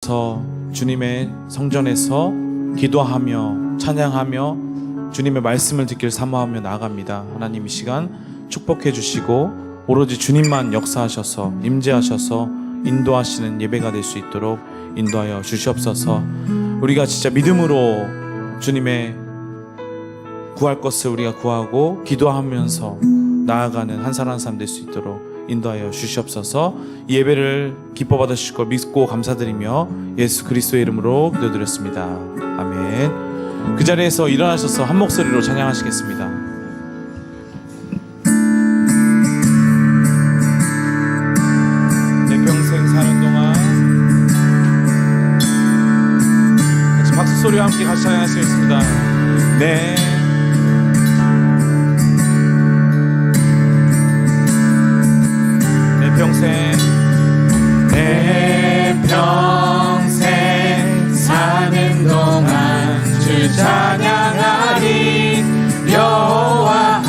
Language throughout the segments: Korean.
나와서 주님의 성전에서 기도하며 찬양하며 주님의 말씀을 듣기를 사모하며 나아갑니다. 하나님 이 시간 축복해 주시고 오로지 주님만 역사하셔서 임재하셔서 인도하시는 예배가 될 수 있도록 인도하여 주시옵소서. 우리가 진짜 믿음으로 주님의 구할 것을 우리가 구하고 기도하면서 나아가는 한 사람 한 사람 될 수 있도록 인도하여 주시옵소서. 이 예배를 기뻐 받으실 걸 믿고 감사드리며 예수 그리스도의 이름으로 기도드렸습니다. 아멘. 그 자리에서 일어나셔서 한 목소리로 찬양하시겠습니다. 내 평생 사는 동안 같이 박수 소리와 함께 같이 찬양하시겠습니다. 네. 내 평생 사는 동안 주 찬양하리. 여호와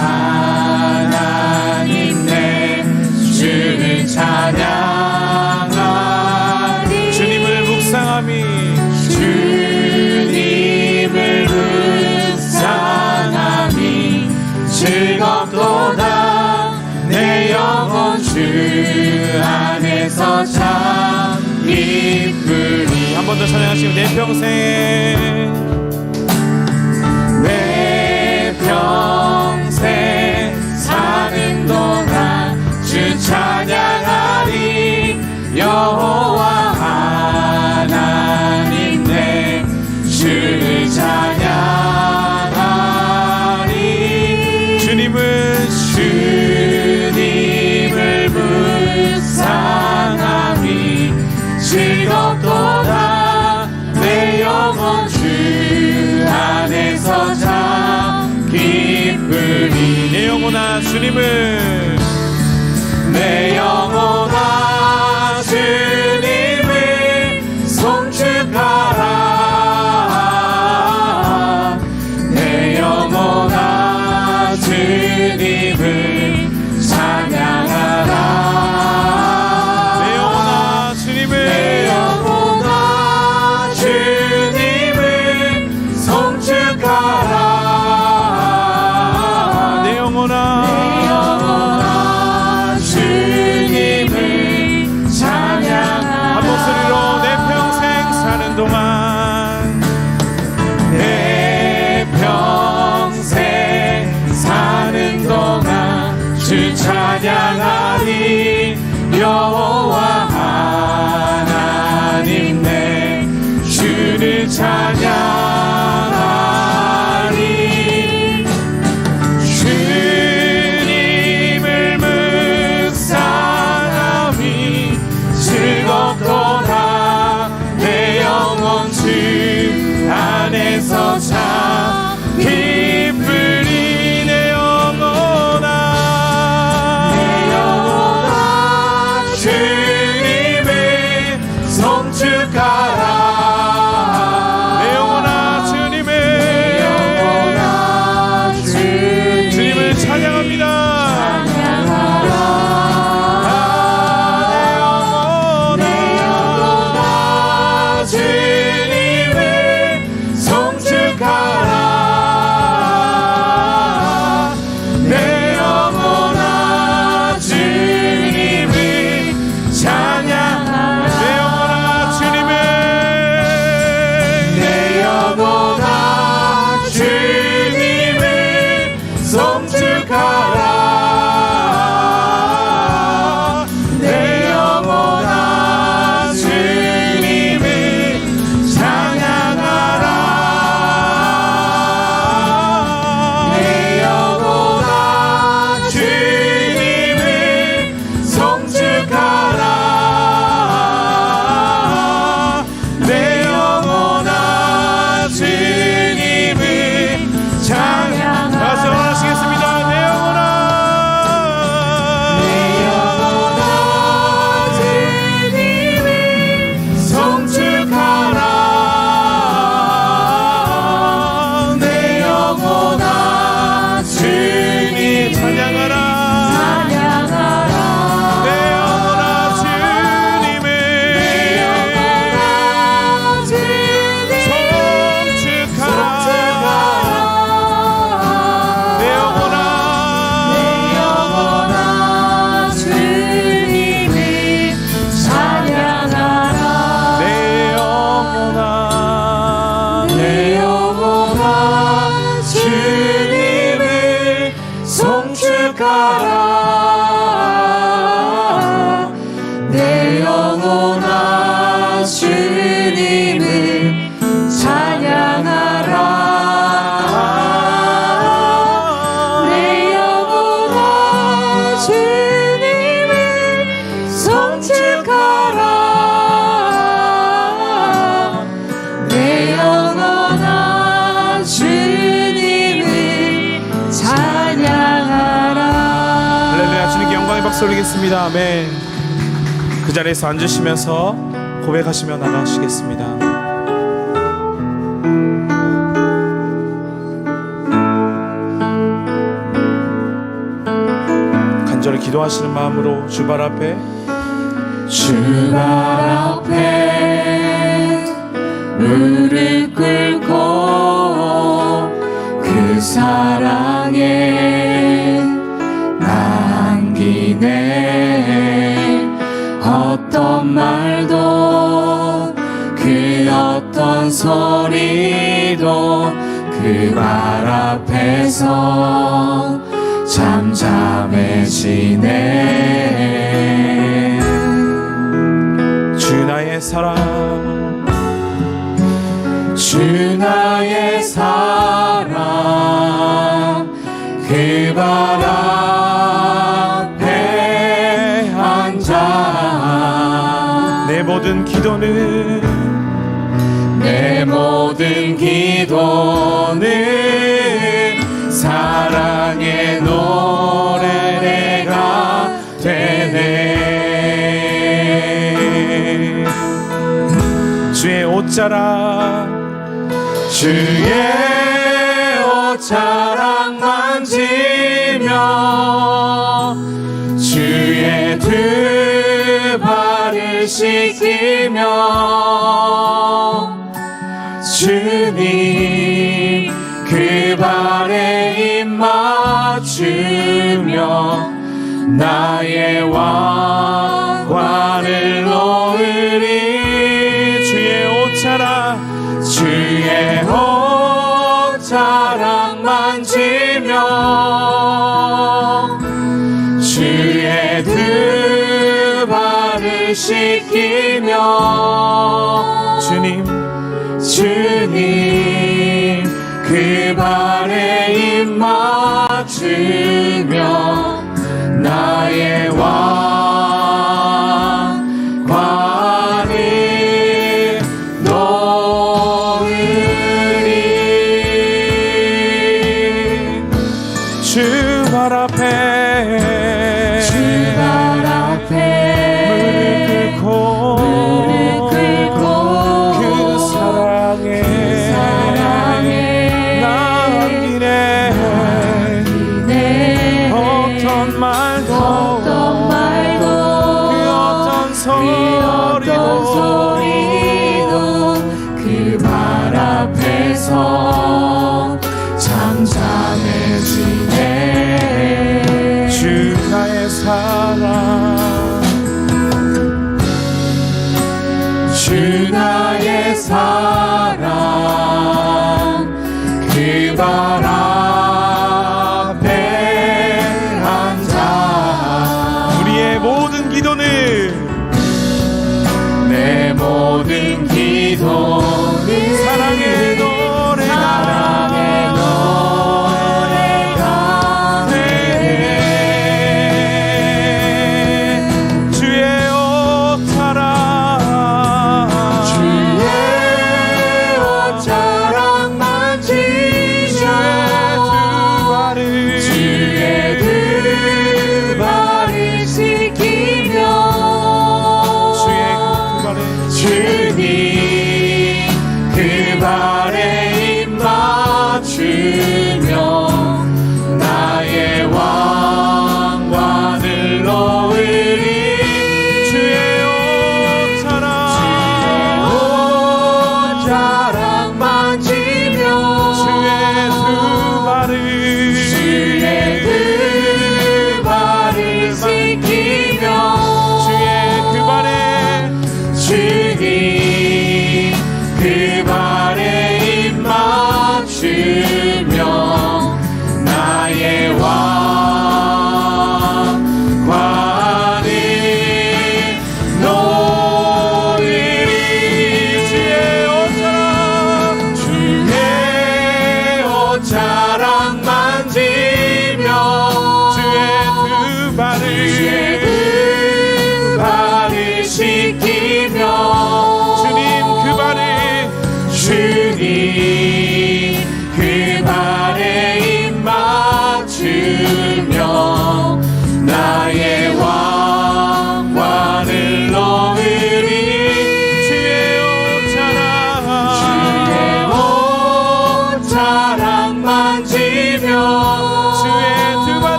하나님 내 주를 찬양하리. 주님을 묵상함이 주님을 묵상함이 즐겁도다. 내 영혼 주 안에서 참 기쁘리. 한 번 더 찬양하시면 내 평생 내 평생 사는 동안 주 찬양하리. 여호와 하나님 내 주를 찬양하리. 주님을 묵상함이 즐겁도다. 내 영혼 주 안에서 참 기쁘리. 내 영혼아 주님을 내 영혼아 주님을 송축하라. 내 영혼아 주님을 찬양하라. 내 영혼아 주님을 내 영혼아 주님을 송축하라. 내 영혼아 주님을 찬양하라. 한 목소리로 내 평생 사는 동안 내 평생 사는 동안 주 찬양하리. 여호와 하나님 내 주를 찬양하리. 주님을 묵상함이 즐겁도다. 내 영혼 주 안에서 참 기쁘리. 내 영혼아 주님을 송축하라. 내 영혼아 주님을 찬양합니다. 내 영혼아 주님을 송축하라. 내 영혼아 주님을 찬양하라. 내 영혼아 주님을 박수 올리겠습니다. 아멘. 그 자리에서 앉으시면서 고백하시며 나가시겠습니다. 간절히 기도하시는 마음으로 주발 앞에 무릎 꿇고 그 사랑에 남기네. 어떤 말도 그 어떤 소리도 그 말 앞에서 잠잠해지네. 주 나의 사랑, 주 나의 사랑, 그 발 앞에 앉아 내 모든 기도는 사랑의 노래가 되네. 주의 옷자락 주의 옷자락 만지며 주의 두 발을 씻기며 주님 그 발에 입 맞추며 나의 왕관을 놓으리. 주의 옷자락 주의 옷자락 만지며 주의 두 발을 씻기며 주님 그 발에 입 맞추며 나의 왕관을 놓으리. 주발 앞에 무릎 꿇고 그 사랑에 남기네. 어떤 말도 그 어떤 소리도 그 말 앞에서 잠잠해지네. 주 나의 사랑, 주 나의 사랑, 그 발 앞에 앉아 우리의 모든 기도는 내 모든 기도는 사랑의 노래가 되네. 주의 옷자락 만지며 주의 두 발을 씻기며 주님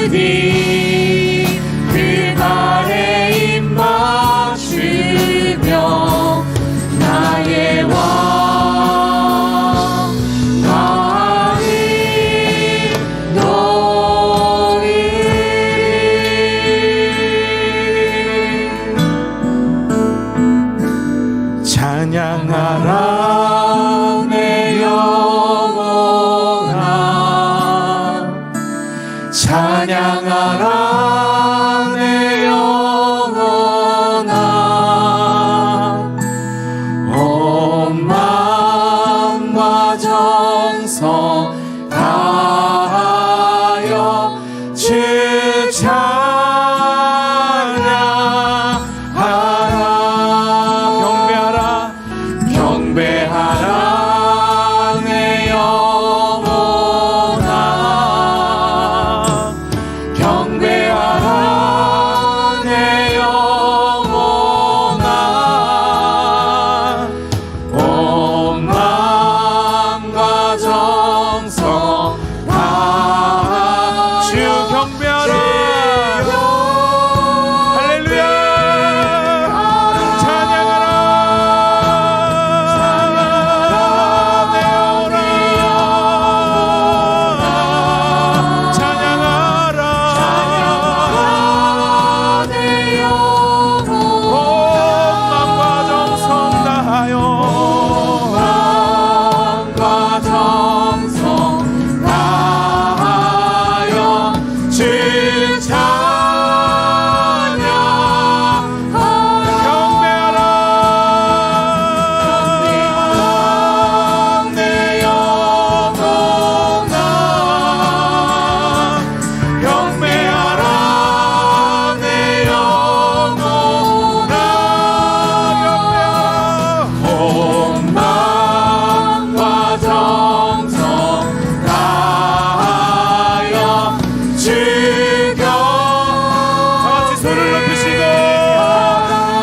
부디 그 발에 입 맞추며 나의 왕 나의 너를 찬양하라 내 영혼아 찬양하라 내 영혼아 온 마음과 정성 다하여 주 찬양하라 경배하라 내 영혼아 경배하라 내 영혼아 온 마음과 정성 다 주 경배하라 할렐루야 찬양하라 내 영혼아 찬양하라 내 영혼 온 마음과 정성 다하여 마음과 정성 다하여 주 찬양하라 내 영혼아 경배하라 내 영혼아 온 마음과 정성 다하여 주경 같이 손을 높이시고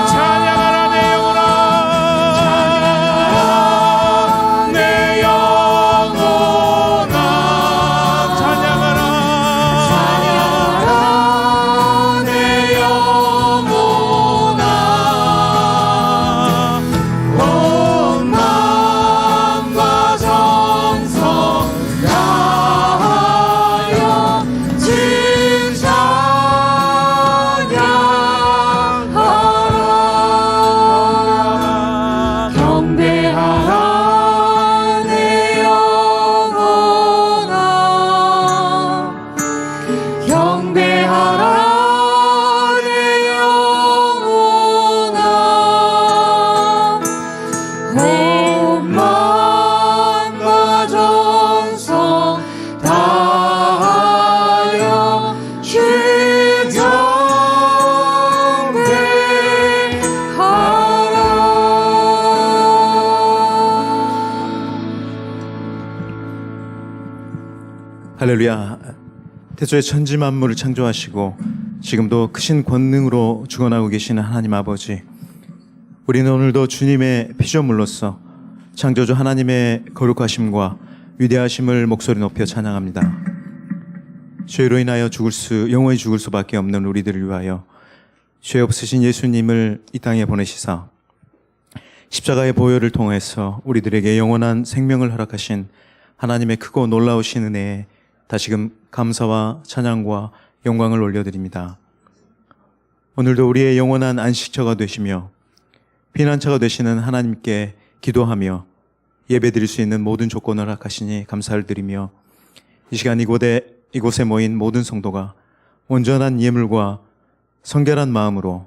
찬양하라 내 영혼아 내 영혼아 찬양하라 내 영혼아 온 마음과 정성 다하여 주 찬양하라 경배하라 내 영혼아 경배하라 내 영혼아 온 마음과 정성 다하여 주 경배하라 할렐루야. 태초에 천지 만물을 창조하시고 지금도 크신 권능으로 주관하고 계시는 하나님 아버지, 우리는 오늘도 주님의 피조물로서 창조주 하나님의 거룩하심과 위대하심을 목소리 높여 찬양합니다. 죄로 인하여 영원히 죽을 수밖에 없는 우리들을 위하여 죄 없으신 예수님을 이 땅에 보내시사 십자가의 보혈을 통해서 우리들에게 영원한 생명을 허락하신 하나님의 크고 놀라우신 은혜에 다시금 감사와 찬양과 영광을 올려드립니다. 오늘도 우리의 영원한 안식처가 되시며 피난처가 되시는 하나님께 기도하며 예배드릴 수 있는 모든 조건을 허락하시니 감사를 드리며 이 시간 이곳에 모인 모든 성도가 온전한 예물과 성결한 마음으로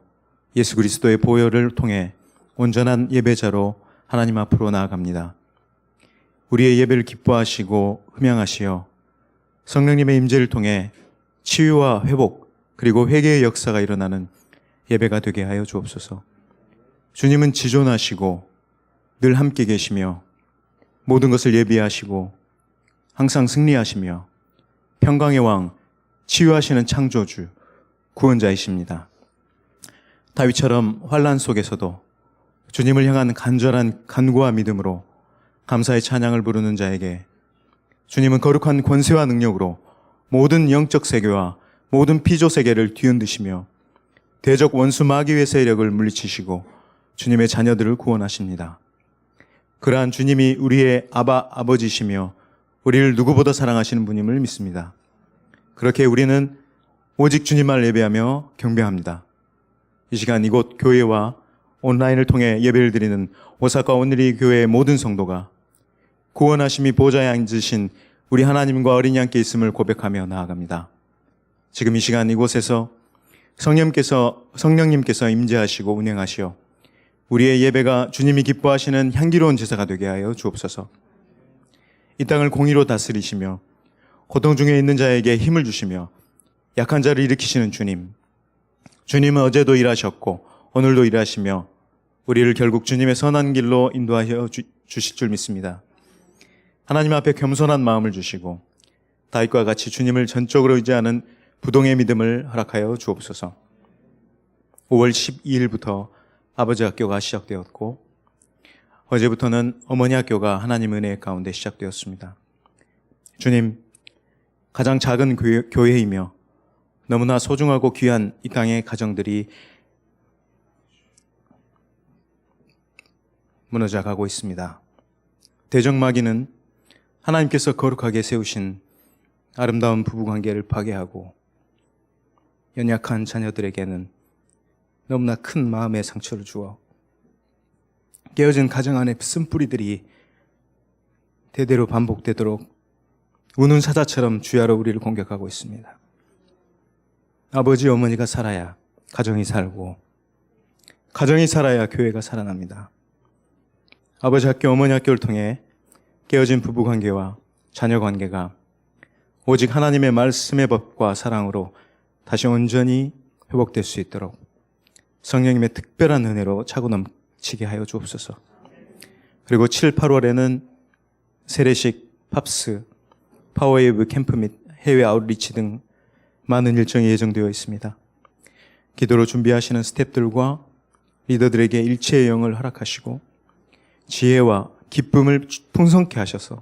예수 그리스도의 보혈을 통해 온전한 예배자로 하나님 앞으로 나아갑니다. 우리의 예배를 기뻐하시고 흠양하시어 성령님의 임재를 통해 치유와 회복 그리고 회개의 역사가 일어나는 예배가 되게 하여 주옵소서. 주님은 지존하시고 늘 함께 계시며 모든 것을 예비하시고 항상 승리하시며 평강의 왕, 치유하시는 창조주, 구원자이십니다. 다윗처럼 환난 속에서도 주님을 향한 간절한 간구와 믿음으로 감사의 찬양을 부르는 자에게 주님은 거룩한 권세와 능력으로 모든 영적 세계와 모든 피조 세계를 뒤흔드시며 대적 원수 마귀의 세력을 물리치시고 주님의 자녀들을 구원하십니다. 그러한 주님이 우리의 아버지시며 우리를 누구보다 사랑하시는 분임을 믿습니다. 그렇게 우리는 오직 주님만 예배하며 경배합니다. 이 시간 이곳 교회와 온라인을 통해 예배를 드리는 오사카 온누리 교회의 모든 성도가 구원하심이 보좌에 앉으신 우리 하나님과 어린 양께 있음을 고백하며 나아갑니다. 지금 이 시간 이곳에서 성령님께서 임재하시고 운행하시어 우리의 예배가 주님이 기뻐하시는 향기로운 제사가 되게 하여 주옵소서. 이 땅을 공의로 다스리시며 고통 중에 있는 자에게 힘을 주시며 약한 자를 일으키시는 주님. 주님은 어제도 일하셨고 오늘도 일하시며 우리를 결국 주님의 선한 길로 인도하여 주실 줄 믿습니다. 하나님 앞에 겸손한 마음을 주시고 다윗과 같이 주님을 전적으로 의지하는 부동의 믿음을 허락하여 주옵소서. 5월 12일부터 아버지 학교가 시작되었고 어제부터는 어머니 학교가 하나님 은혜 가운데 시작되었습니다. 주님, 가장 작은 교회이며 너무나 소중하고 귀한 이 땅의 가정들이 무너져 가고 있습니다. 대적마귀는 하나님께서 거룩하게 세우신 아름다운 부부관계를 파괴하고 연약한 자녀들에게는 너무나 큰 마음의 상처를 주어 깨어진 가정 안에 쓴뿌리들이 대대로 반복되도록 우는 사자처럼 주야로 우리를 공격하고 있습니다. 아버지, 어머니가 살아야 가정이 살고 가정이 살아야 교회가 살아납니다. 아버지 학교, 어머니 학교를 통해 깨어진 부부관계와 자녀관계가 오직 하나님의 말씀의 법과 사랑으로 다시 온전히 회복될 수 있도록 성령님의 특별한 은혜로 차고 넘치게 하여 주옵소서. 그리고 7, 8월에는 세례식, 팝스, 파워웨이브 캠프 및 해외 아웃리치 등 많은 일정이 예정되어 있습니다. 기도로 준비하시는 스태프들과 리더들에게 일체의 영을 허락하시고 지혜와 기쁨을 풍성케 하셔서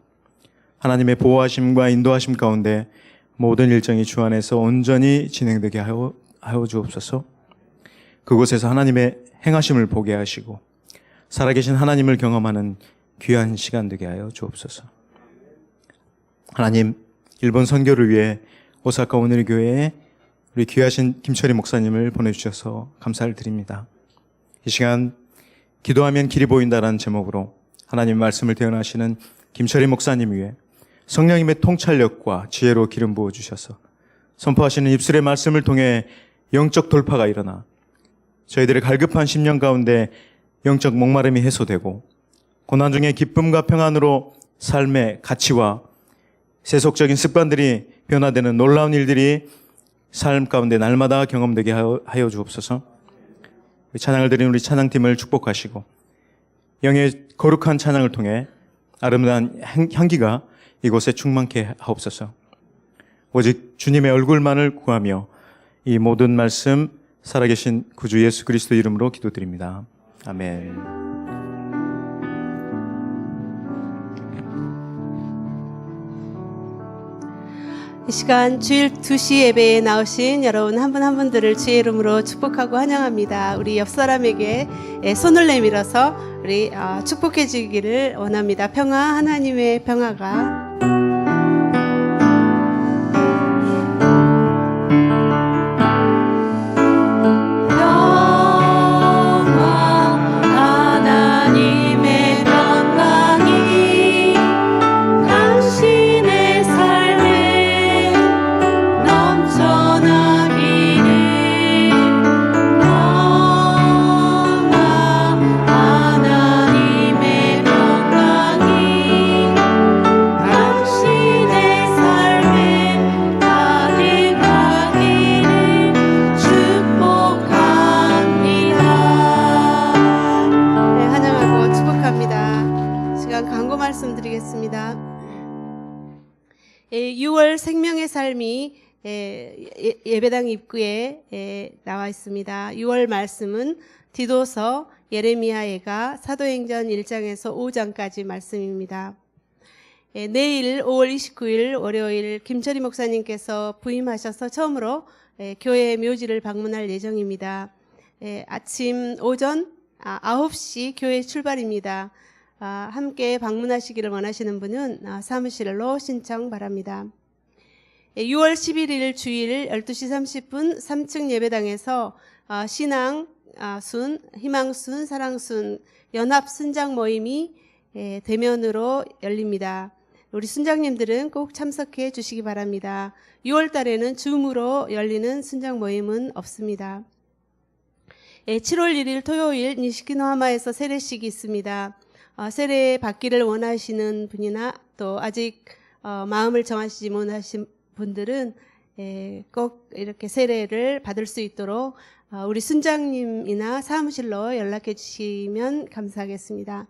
하나님의 보호하심과 인도하심 가운데 모든 일정이 주 안에서 온전히 진행되게 하여 주옵소서. 그곳에서 하나님의 행하심을 보게 하시고 살아계신 하나님을 경험하는 귀한 시간 되게 하여 주옵소서. 하나님, 일본 선교를 위해 오사카 온누리 교회에 우리 귀하신 김철희 목사님을 보내주셔서 감사를 드립니다. 이 시간 기도하면 길이 보인다라는 제목으로 하나님 말씀을 대언하시는 김철희 목사님 위에 성령님의 통찰력과 지혜로 기름 부어주셔서 선포하시는 입술의 말씀을 통해 영적 돌파가 일어나 저희들의 갈급한 심령 가운데 영적 목마름이 해소되고 고난 중에 기쁨과 평안으로 삶의 가치와 세속적인 습관들이 변화되는 놀라운 일들이 삶 가운데 날마다 경험되게 하여 주옵소서. 찬양을 드린 우리 찬양팀을 축복하시고 영의 거룩한 찬양을 통해 아름다운 향기가 이곳에 충만케 하옵소서. 오직 주님의 얼굴만을 구하며 이 모든 말씀 살아계신 구주 예수 그리스도 이름으로 기도드립니다. 아멘. 이 시간 주일 2시 예배에 나오신 여러분 한 분 한 분들을 주의 이름으로 축복하고 환영합니다. 우리 옆 사람에게 손을 내밀어서 우리 축복해 주기를 원합니다. 평화, 하나님의 평화가 말씀드리겠습니다. 6월 생명의 삶이 예배당 입구에 나와 있습니다. 6월 말씀은 디도서, 예레미야애가, 사도행전 1장에서 5장까지 말씀입니다. 내일 5월 29일 월요일 김철희 목사님께서 부임하셔서 처음으로 교회 묘지를 방문할 예정입니다. 아침 오전 9시 교회 출발입니다. 함께 방문하시기를 원하시는 분은 사무실로 신청 바랍니다. 6월 11일 주일 12시 30분 3층 예배당에서 신앙, 순, 희망순, 사랑순 연합 순장 모임이 대면으로 열립니다. 우리 순장님들은 꼭 참석해 주시기 바랍니다. 6월 달에는 줌으로 열리는 순장 모임은 없습니다. 7월 1일 토요일 니시키노하마에서 세례식이 있습니다. 세례 받기를 원하시는 분이나 또 아직 마음을 정하시지 못하신 분들은 꼭 이렇게 세례를 받을 수 있도록 우리 순장님이나 사무실로 연락해 주시면 감사하겠습니다.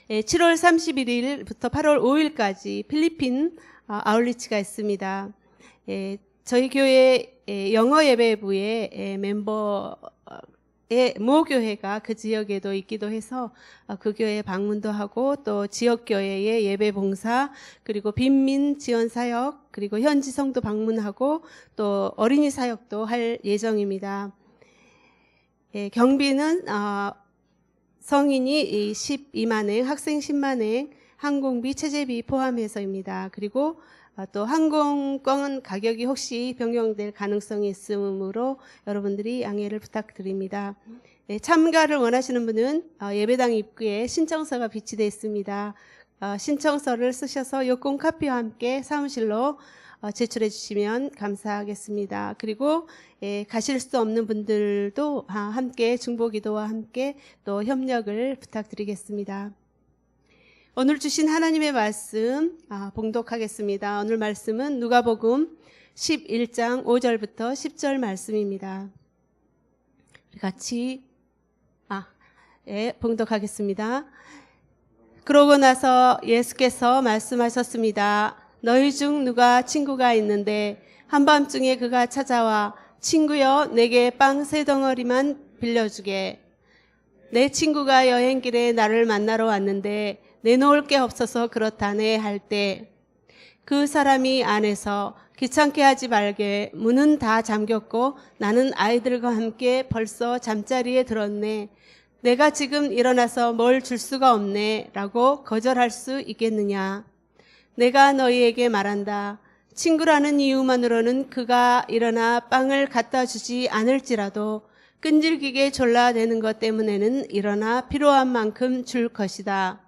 7월 31일부터 8월 5일까지 필리핀 아울리치가 있습니다. 저희 교회 영어 예배부의 멤버의 모교회가 그 지역에도 있기도 해서 그 교회에 방문도 하고 또 지역교회의 예배봉사 그리고 빈민 지원 사역 그리고 현지 성도 방문하고 또 어린이 사역도 할 예정입니다. 경비는 성인이 12만행, 학생 10만행, 항공비, 체재비 포함해서입니다. 그리고 또 항공권 가격이 혹시 변경될 가능성이 있으므로 여러분들이 양해를 부탁드립니다. 참가를 원하시는 분은 예배당 입구에 신청서가 비치되어 있습니다. 신청서를 쓰셔서 요건 카피와 함께 사무실로 제출해 주시면 감사하겠습니다. 그리고 가실 수 없는 분들도 함께 중보기도와 함께 또 협력을 부탁드리겠습니다. 오늘 주신 하나님의 말씀 봉독하겠습니다. 오늘 말씀은 누가복음 11장 5절부터 10절 말씀입니다. 같이 봉독하겠습니다. 그러고 나서 예수께서 말씀하셨습니다. 너희 중 누가 친구가 있는데 한밤중에 그가 찾아와 친구여 내게 빵 3덩어리만 빌려주게. 내 친구가 여행길에 나를 만나러 왔는데 내놓을 게 없어서 그렇다네 할 때 그 사람이 안에서 귀찮게 하지 말게 문은 다 잠겼고 나는 아이들과 함께 벌써 잠자리에 들었네. 내가 지금 일어나서 뭘 줄 수가 없네 라고 거절할 수 있겠느냐. 내가 너희에게 말한다. 친구라는 이유만으로는 그가 일어나 빵을 갖다 주지 않을지라도 끈질기게 졸라대는 것 때문에는 일어나 필요한 만큼 줄 것이다.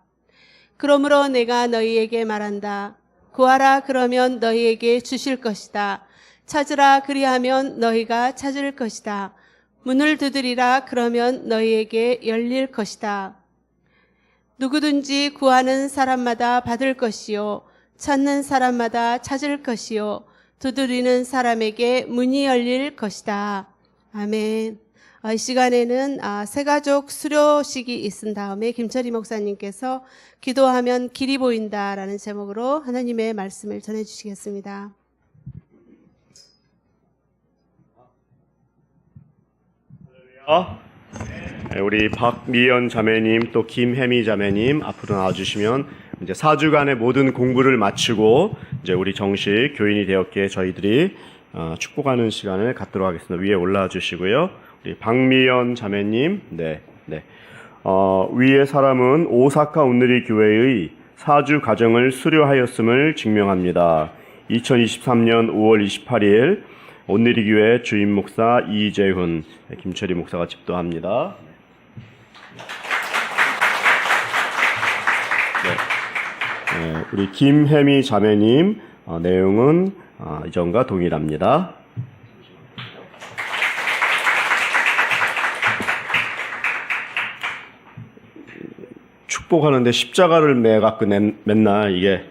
그러므로 내가 너희에게 말한다. 구하라 그러면 너희에게 주실 것이다. 찾으라 그리하면 너희가 찾을 것이다. 문을 두드리라 그러면 너희에게 열릴 것이다. 누구든지 구하는 사람마다 받을 것이요 찾는 사람마다 찾을 것이요 두드리는 사람에게 문이 열릴 것이다. 아멘. 이 시간에는 새가족 수료식이 있은 다음에 김철희 목사님께서 기도하면 길이 보인다라는 제목으로 하나님의 말씀을 전해주시겠습니다. 우리 박미연 자매님 또 김혜미 자매님 앞으로 나와주시면 이제 4주간의 모든 공부를 마치고 이제 우리 정식 교인이 되었기에 저희들이 축복하는 시간을 갖도록 하겠습니다. 위에 올라와 주시고요. 우리 박미연 자매님, 위의 사람은 오사카 온누리 교회의 4주 가정을 수료하였음을 증명합니다. 2023년 5월 28일 온누리 교회 주임 목사 이재훈, 김철희 목사가 집도합니다. 우리 김혜미 자매님 내용은 이전과 동일합니다. 축복하는데 십자가를 매갖고 맨날 이게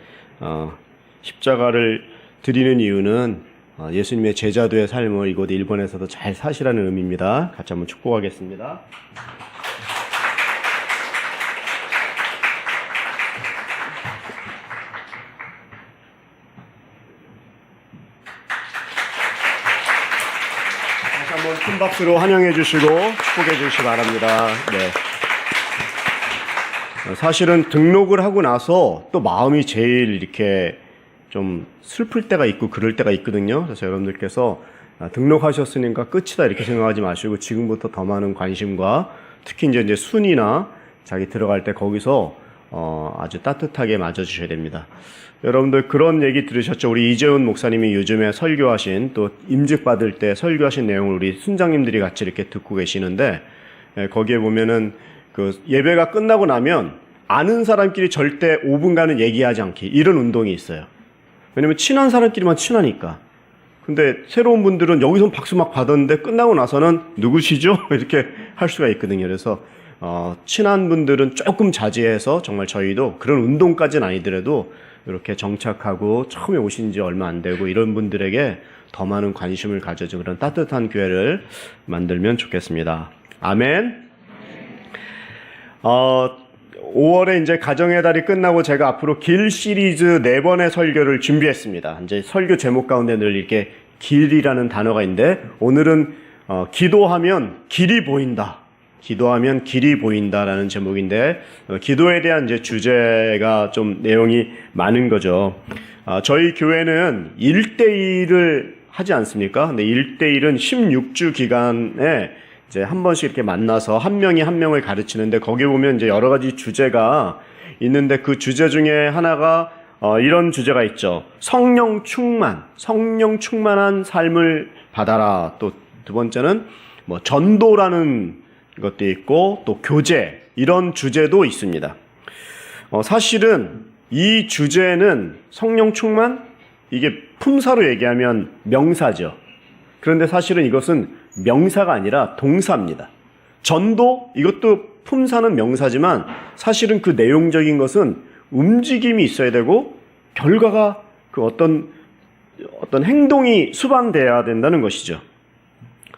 십자가를 드리는 이유는 예수님의 제자도의 삶을 이곳 일본에서도 잘 사시라는 의미입니다. 같이 한번 축복하겠습니다. 다시 한번 큰 박수로 환영해 주시고 축복해 주시기 바랍니다. 네. 사실은 등록을 하고 나서 또 마음이 제일 이렇게 좀 슬플 때가 있고 그럴 때가 있거든요. 그래서 여러분들께서 등록하셨으니까 끝이다 이렇게 생각하지 마시고 지금부터 더 많은 관심과 특히 이제 순이나 자기 들어갈 때 거기서 아주 따뜻하게 맞아주셔야 됩니다. 여러분들 그런 얘기 들으셨죠? 우리 이재훈 목사님이 요즘에 설교하신 또 임직 받을 때 설교하신 내용을 우리 순장님들이 같이 이렇게 듣고 계시는데 거기에 보면은 그 예배가 끝나고 나면 아는 사람끼리 절대 5분간은 얘기하지 않기 이런 운동이 있어요. 왜냐면 친한 사람끼리만 친하니까. 근데 새로운 분들은 여기서 박수 막 받았는데 끝나고 나서는 누구시죠? 이렇게 할 수가 있거든요. 그래서 친한 분들은 조금 자제해서 정말 저희도 그런 운동까지는 아니더라도 이렇게 정착하고 처음에 오신 지 얼마 안 되고 이런 분들에게 더 많은 관심을 가져주는 그런 따뜻한 교회를 만들면 좋겠습니다. 아멘. 5월에 이제 가정의 달이 끝나고 제가 앞으로 길 시리즈 4번의 설교를 준비했습니다. 이제 설교 제목 가운데 늘 이렇게 길이라는 단어가 있는데 오늘은 기도하면 길이 보인다. 기도하면 길이 보인다라는 제목인데 기도에 대한 이제 주제가 좀 내용이 많은 거죠. 저희 교회는 1대1을 하지 않습니까? 근데 1대1은 16주 기간에 이제 한 번씩 이렇게 만나서 한 명이 한 명을 가르치는데 거기에 보면 이제 여러 가지 주제가 있는데 그 주제 중에 하나가 이런 주제가 있죠. 성령 충만한 삶을 받아라. 또 두 번째는 뭐 전도라는 것도 있고 또 교제 이런 주제도 있습니다. 사실은 이 주제는 성령 충만 이게 품사로 얘기하면 명사죠. 그런데 사실은 이것은 명사가 아니라 동사입니다. 전도 이것도 품사는 명사지만 사실은 그 내용적인 것은 움직임이 있어야 되고 결과가 그 어떤 행동이 수반돼야 된다는 것이죠.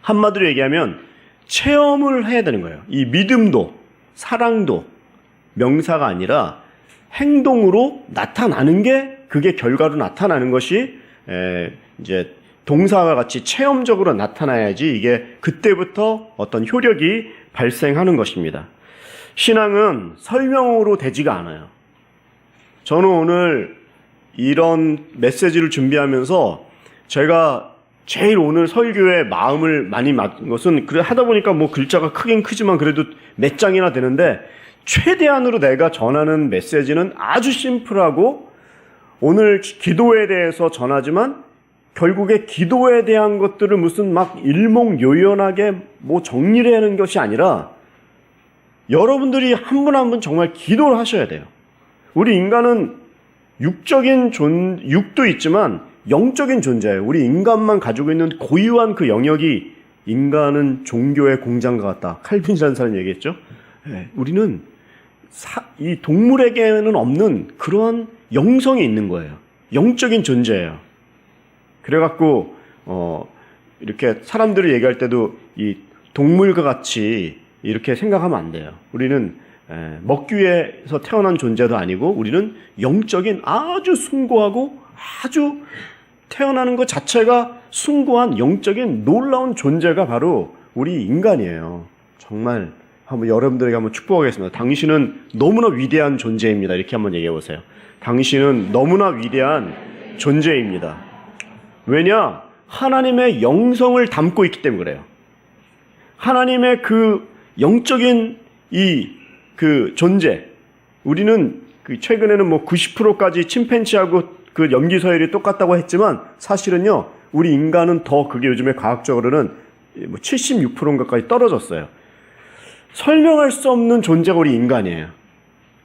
한마디로 얘기하면 체험을 해야 되는 거예요. 이 믿음도 사랑도 명사가 아니라 행동으로 나타나는 게 그게 결과로 나타나는 것이 이제 동사와 같이 체험적으로 나타나야지 이게 그때부터 어떤 효력이 발생하는 것입니다. 신앙은 설명으로 되지가 않아요. 저는 오늘 이런 메시지를 준비하면서 제가 제일 오늘 설교에 마음을 많이 맡은 것은 그래 하다 보니까 뭐 글자가 크긴 크지만 그래도 몇 장이나 되는데 최대한으로 내가 전하는 메시지는 아주 심플하고 오늘 기도에 대해서 전하지만 결국에 기도에 대한 것들을 무슨 막 일목요연하게 뭐 정리를 하는 것이 아니라 여러분들이 한 분 한 분 정말 기도를 하셔야 돼요. 우리 인간은 육도 있지만 영적인 존재예요. 우리 인간만 가지고 있는 고유한 그 영역이 인간은 종교의 공장과 같다. 칼빈이라는 사람이 얘기했죠. 네, 우리는 이 동물에게는 없는 그러한 영성이 있는 거예요. 영적인 존재예요. 그래갖고 이렇게 사람들을 얘기할 때도 이 동물과 같이 이렇게 생각하면 안 돼요. 우리는 먹기 위해서 태어난 존재도 아니고 우리는 영적인 아주 숭고하고 아주 태어나는 것 자체가 숭고한 영적인 놀라운 존재가 바로 우리 인간이에요. 정말 한번 여러분들에게 한번 축복하겠습니다. 당신은 너무나 위대한 존재입니다. 이렇게 한번 얘기해 보세요. 당신은 너무나 위대한 존재입니다. 왜냐? 하나님의 영성을 담고 있기 때문에 그래요. 하나님의 그 영적인 그 존재. 우리는 그 최근에는 뭐 90%까지 침팬지하고 그 염기 서열이 똑같다고 했지만 사실은요, 우리 인간은 더 그게 요즘에 과학적으로는 뭐 76%인가까지 떨어졌어요. 설명할 수 없는 존재가 우리 인간이에요.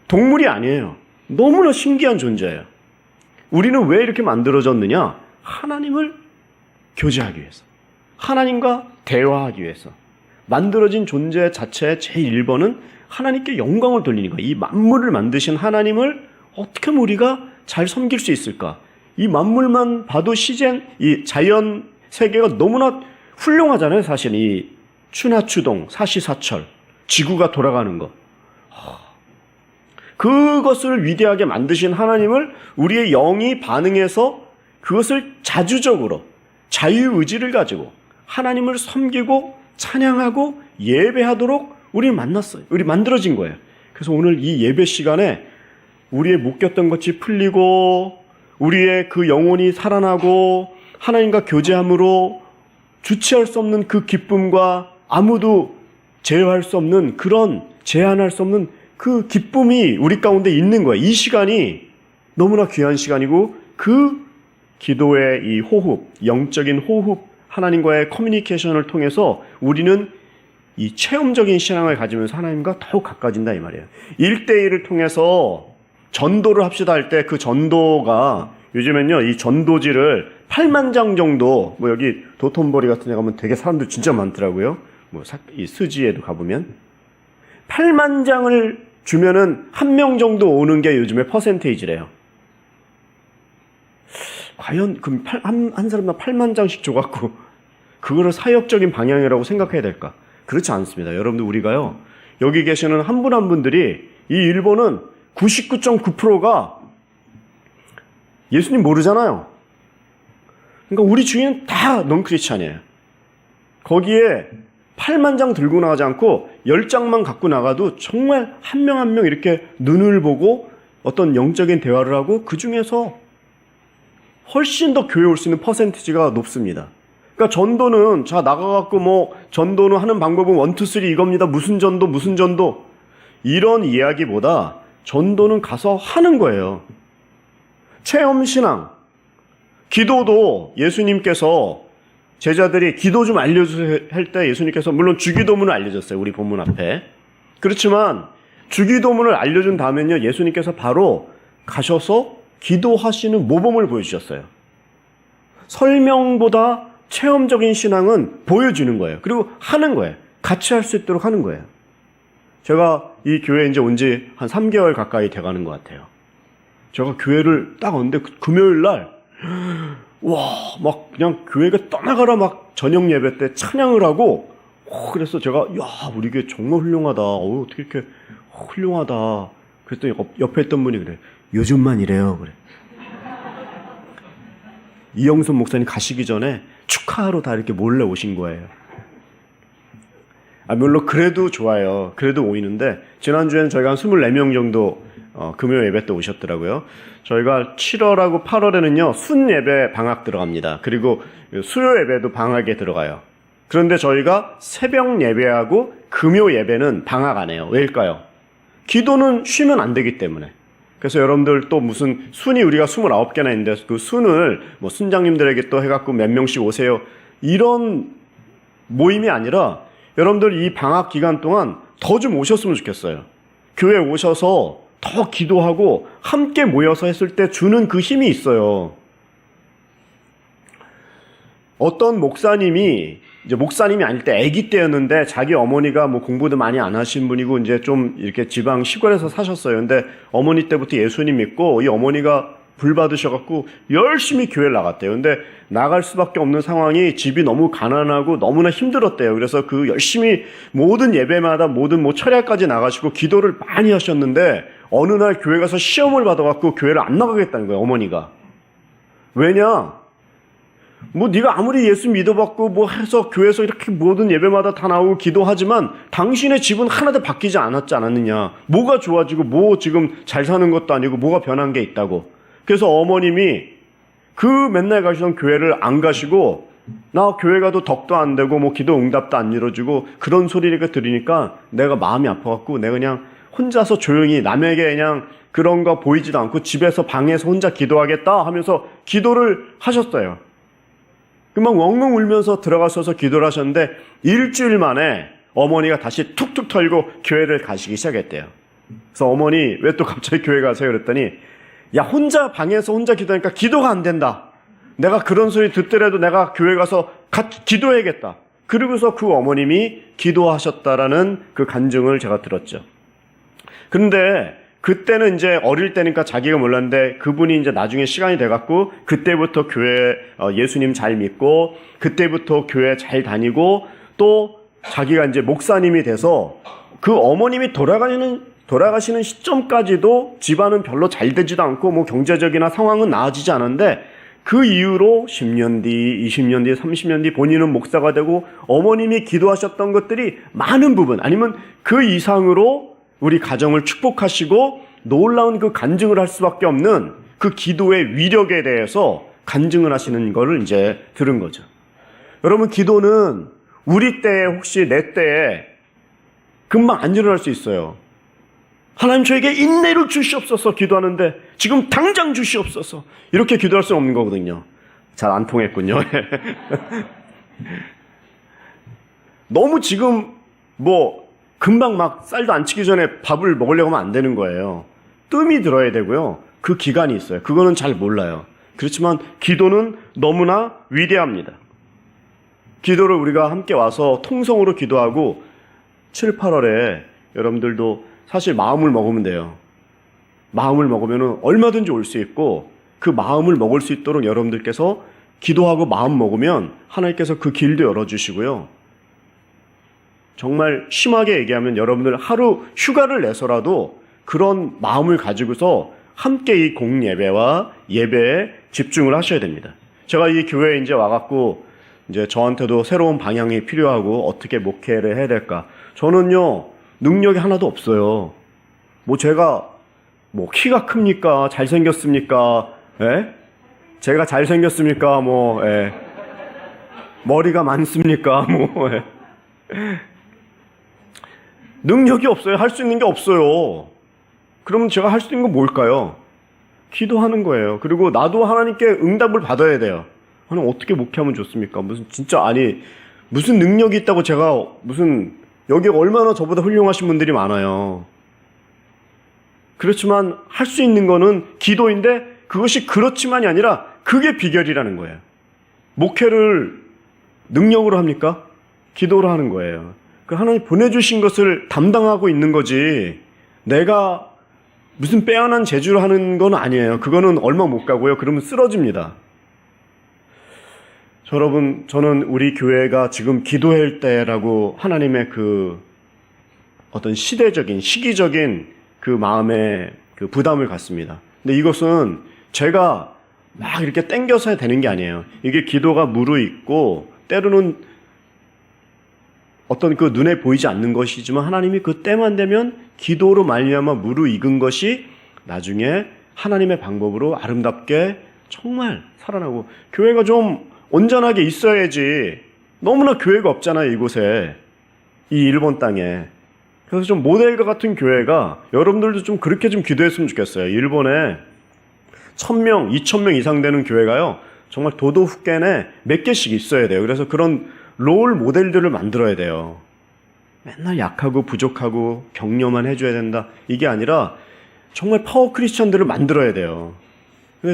동물이 아니에요. 너무나 신기한 존재예요. 우리는 왜 이렇게 만들어졌느냐? 하나님을 교제하기 위해서. 하나님과 대화하기 위해서. 만들어진 존재 자체의 제1번은 하나님께 영광을 돌리는 거예요. 이 만물을 만드신 하나님을 어떻게 하면 우리가 잘 섬길 수 있을까? 이 만물만 봐도 이 자연 세계가 너무나 훌륭하잖아요. 사실 이 추나추동, 사시사철, 지구가 돌아가는 것. 그것을 위대하게 만드신 하나님을 우리의 영이 반응해서 그것을 자주적으로 자유의지를 가지고 하나님을 섬기고 찬양하고 예배하도록 우리를 만났어요. 우리 만들어진 거예요. 그래서 오늘 이 예배 시간에 우리의 묶였던 것이 풀리고 우리의 그 영혼이 살아나고 하나님과 교제함으로 주체할 수 없는 그 기쁨과 아무도 제어할 수 없는 그런 제한할 수 없는 그 기쁨이 우리 가운데 있는 거예요. 이 시간이 너무나 귀한 시간이고 그 기도의 이 호흡, 영적인 호흡, 하나님과의 커뮤니케이션을 통해서 우리는 이 체험적인 신앙을 가지면서 하나님과 더욱 가까워진다 이 말이에요. 1대1을 통해서 전도를 합시다 할 때 그 전도가 요즘엔요 이 전도지를 8만 장 정도 뭐 여기 도톤보리 같은 데 가면 되게 사람들 진짜 많더라고요. 뭐 이 스지에도 가보면 8만 장을 주면은 한 명 정도 오는 게 요즘에 퍼센테이지래요. 과연 한 사람당 8만 장씩 줘갖고 그거를 사역적인 방향이라고 생각해야 될까? 그렇지 않습니다. 여러분들 우리가요 여기 계시는 한 분 한 분들이 이 일본은 99.9%가 예수님 모르잖아요. 그러니까 우리 주위는 다 넌크리스찬이에요. 거기에 8만 장 들고 나가지 않고 10장만 갖고 나가도 정말 한 명 한 명 이렇게 눈을 보고 어떤 영적인 대화를 하고 그 중에서 훨씬 더 교회 올 수 있는 퍼센티지가 높습니다. 그러니까 전도는 자 나가갖고 뭐 전도는 하는 방법은 1, 2, 3 이겁니다. 무슨 전도 이런 이야기보다 전도는 가서 하는 거예요. 체험신앙 기도도 예수님께서 제자들이 기도 좀 알려주세요 할 때 예수님께서 물론 주기도문을 알려줬어요. 우리 본문 앞에. 그렇지만 주기도문을 알려준 다음에는요 예수님께서 바로 가셔서 기도하시는 모범을 보여주셨어요. 설명보다 체험적인 신앙은 보여주는 거예요. 그리고 하는 거예요. 같이 할 수 있도록 하는 거예요. 제가 이 교회에 이제 온 지 한 3개월 가까이 돼가는 것 같아요. 제가 교회를 딱 왔는데 금요일 날 막 그냥 교회가 떠나가라 막 저녁 예배 때 찬양을 하고 그래서 제가 우리 교회 정말 훌륭하다. 어떻게 이렇게 훌륭하다. 그랬더니 옆에 있던 분이 그래. 요즘만 이래요. 그래. 이영선 목사님 가시기 전에 축하하러 다 이렇게 몰래 오신 거예요. 물론 그래도 좋아요. 그래도 오이는데 지난주에는 저희가 한 24명 정도 금요 예배 때 오셨더라고요. 저희가 7월하고 8월에는요 순 예배 방학 들어갑니다. 그리고 수요 예배도 방학에 들어가요. 그런데 저희가 새벽 예배하고 금요 예배는 방학 안 해요. 왜일까요? 기도는 쉬면 안 되기 때문에. 그래서 여러분들 또 무슨 순이 우리가 29개나 있는데 그 순을 뭐 순장님들에게 또 해갖고 몇 명씩 오세요. 이런 모임이 아니라 여러분들 이 방학 기간 동안 더 좀 오셨으면 좋겠어요. 교회 오셔서 더 기도하고 함께 모여서 했을 때 주는 그 힘이 있어요. 어떤 목사님이 이제 목사님이 아닐 때 아기 때였는데 자기 어머니가 뭐 공부도 많이 안 하신 분이고 이제 좀 이렇게 지방 시골에서 사셨어요. 근데 어머니 때부터 예수님 믿고 이 어머니가 불 받으셔갖고 열심히 교회를 나갔대요. 근데 나갈 수밖에 없는 상황이 집이 너무 가난하고 너무나 힘들었대요. 그래서 그 열심히 모든 예배마다 모든 뭐 철야까지 나가시고 기도를 많이 하셨는데 어느 날 교회 가서 시험을 받아갖고 교회를 안 나가겠다는 거예요. 어머니가. 왜냐? 뭐 네가 아무리 예수 믿어봤고 뭐 해서 교회에서 이렇게 모든 예배마다 다 나오고 기도하지만 당신의 집은 하나도 바뀌지 않았지 않았느냐. 뭐가 좋아지고 뭐 지금 잘 사는 것도 아니고 뭐가 변한 게 있다고. 그래서 어머님이 그 맨날 가시던 교회를 안 가시고 나 교회 가도 덕도 안 되고 뭐 기도 응답도 안 이루어지고 그런 소리를 들으니까 내가 마음이 아파갖고 내가 그냥 혼자서 조용히 남에게 그냥 그런 거 보이지도 않고 집에서 방에서 혼자 기도하겠다 하면서 기도를 하셨어요. 막 엉엉 울면서 들어가셔서 기도를 하셨는데 일주일 만에 어머니가 다시 툭툭 털고 교회를 가시기 시작했대요. 그래서 어머니 왜 또 갑자기 교회 가세요? 그랬더니 야 혼자 방에서 혼자 기도하니까 기도가 안 된다. 내가 그런 소리 듣더라도 내가 교회 가서 같이 기도해야겠다. 그러고서 그 어머님이 기도하셨다라는 그 간증을 제가 들었죠. 근데 그때는 이제 어릴 때니까 자기가 몰랐는데 그분이 이제 나중에 시간이 돼갖고 그때부터 교회 예수님 잘 믿고 그때부터 교회 잘 다니고 또 자기가 이제 목사님이 돼서 그 어머님이 돌아가시는 시점까지도 집안은 별로 잘 되지도 않고 뭐 경제적이나 상황은 나아지지 않았는데 그 이후로 10년 뒤, 20년 뒤, 30년 뒤 본인은 목사가 되고 어머님이 기도하셨던 것들이 많은 부분 아니면 그 이상으로 우리 가정을 축복하시고 놀라운 그 간증을 할 수밖에 없는 그 기도의 위력에 대해서 간증을 하시는 거를 이제 들은 거죠. 여러분, 기도는 우리 때에, 혹시 내 때에 금방 안 일어날 수 있어요. 하나님 저에게 인내를 주시옵소서 기도하는데 지금 당장 주시옵소서 이렇게 기도할 수는 없는 거거든요. 잘 안 통했군요. 너무 지금 금방 막 쌀도 안 치기 전에 밥을 먹으려고 하면 안 되는 거예요. 뜸이 들어야 되고요. 그 기간이 있어요. 그거는 잘 몰라요. 그렇지만 기도는 너무나 위대합니다. 기도를 우리가 함께 와서 통성으로 기도하고 7, 8월에 여러분들도 사실 마음을 먹으면 돼요. 마음을 먹으면 얼마든지 올 수 있고 그 마음을 먹을 수 있도록 여러분들께서 기도하고 마음 먹으면 하나님께서 그 길도 열어주시고요. 정말 심하게 얘기하면 여러분들 하루 휴가를 내서라도 그런 마음을 가지고서 함께 이 공예배와 예배에 집중을 하셔야 됩니다. 제가 이 교회에 이제 와갖고 이제 저한테도 새로운 방향이 필요하고 어떻게 목회를 해야 될까. 저는요, 능력이 하나도 없어요. 제가 키가 큽니까? 잘생겼습니까? 예? 제가 잘생겼습니까? 예. 머리가 많습니까? 예. 능력이 없어요. 할 수 있는 게 없어요. 그러면 제가 할 수 있는 건 뭘까요? 기도하는 거예요. 그리고 나도 하나님께 응답을 받아야 돼요. 하나님 어떻게 목회하면 좋습니까? 무슨 능력이 있다고 제가 여기 얼마나 저보다 훌륭하신 분들이 많아요. 그렇지만 할 수 있는 거는 기도인데 그것이 그렇지만이 아니라 그게 비결이라는 거예요. 목회를 능력으로 합니까? 기도로 하는 거예요. 하나님 보내주신 것을 담당하고 있는 거지 내가 무슨 빼어난 재주로 하는 건 아니에요. 그거는 얼마 못 가고요. 그러면 쓰러집니다. 여러분, 저는 우리 교회가 지금 기도할 때라고 하나님의 그 어떤 시기적인 그 마음에 그 부담을 갖습니다. 근데 이것은 제가 막 이렇게 땡겨서 되는 게 아니에요. 이게 기도가 무르익고 때로는 어떤 그 눈에 보이지 않는 것이지만 하나님이 그 때만 되면 기도로 말미암아 무르익은 것이 나중에 하나님의 방법으로 아름답게 정말 살아나고 교회가 좀 온전하게 있어야지. 너무나 교회가 없잖아요, 이곳에. 이 일본 땅에. 그래서 좀 모델과 같은 교회가 여러분들도 좀 그렇게 좀 기도했으면 좋겠어요. 일본에 1000명, 2000명 이상 되는 교회가요. 정말 도도후켄에 몇 개씩 있어야 돼요. 그래서 그런 롤 모델들을 만들어야 돼요. 맨날 약하고 부족하고 격려만 해줘야 된다. 이게 아니라 정말 파워 크리스천들을 만들어야 돼요.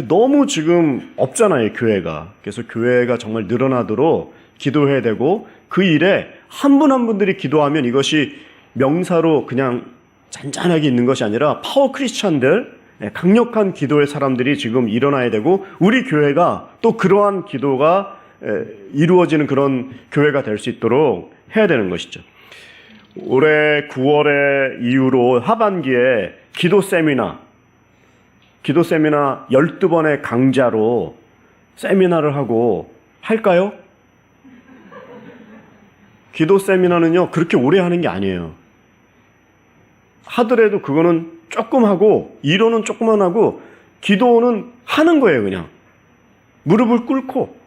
너무 지금 없잖아요, 교회가. 그래서 교회가 정말 늘어나도록 기도해야 되고 그 일에 한 분 한 분들이 기도하면 이것이 명사로 그냥 잔잔하게 있는 것이 아니라 파워 크리스천들, 강력한 기도의 사람들이 지금 일어나야 되고 우리 교회가 또 그러한 기도가 이루어지는 그런 교회가 될 수 있도록 해야 되는 것이죠. 올해 9월에 이후로 하반기에 기도 세미나 12번의 강좌로 세미나를 하고 할까요? 기도 세미나는요, 그렇게 오래 하는 게 아니에요. 하더라도 그거는 조금 하고, 이론은 조금만 하고, 기도는 하는 거예요, 그냥. 무릎을 꿇고,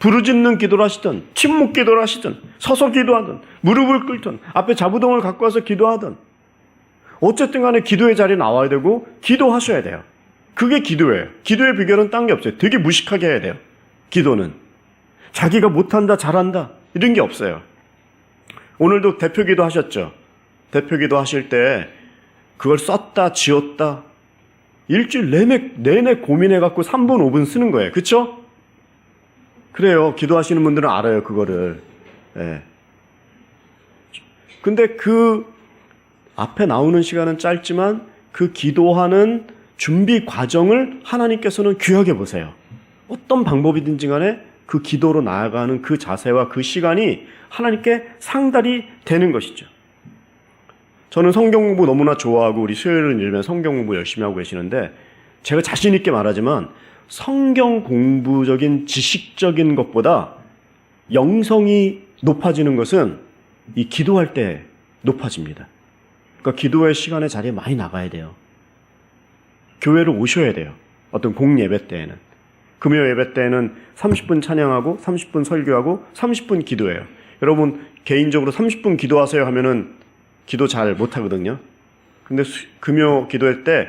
부르짖는 기도를 하시든, 침묵 기도를 하시든, 서서 기도하든, 무릎을 꿇든, 앞에 자부동을 갖고 와서 기도하든, 어쨌든 간에 기도의 자리에 나와야 되고, 기도하셔야 돼요. 그게 기도예요. 기도의 비결은 딴 게 없어요. 되게 무식하게 해야 돼요. 기도는. 자기가 못한다, 잘한다, 이런 게 없어요. 오늘도 대표기도 하셨죠? 대표기도 하실 때, 그걸 썼다, 지웠다, 일주일 내내 고민해갖고 3분, 5분 쓰는 거예요. 그쵸? 그래요. 기도하시는 분들은 알아요, 그거를. 예. 근데 그 앞에 나오는 시간은 짧지만 그 기도하는 준비 과정을 하나님께서는 귀하게 보세요. 어떤 방법이든지 간에 그 기도로 나아가는 그 자세와 그 시간이 하나님께 상달이 되는 것이죠. 저는 성경 공부 너무나 좋아하고 우리 수요일은 요즘에 성경 공부 열심히 하고 계시는데 제가 자신 있게 말하지만 성경 공부적인 지식적인 것보다 영성이 높아지는 것은 이 기도할 때 높아집니다. 그러니까 기도의 시간에 자리에 많이 나가야 돼요. 교회로 오셔야 돼요. 어떤 공예배 때에는. 금요 예배 때에는 30분 찬양하고 30분 설교하고 30분 기도해요. 여러분 개인적으로 30분 기도하세요 하면은 기도 잘 못하거든요. 근데 금요 기도회 때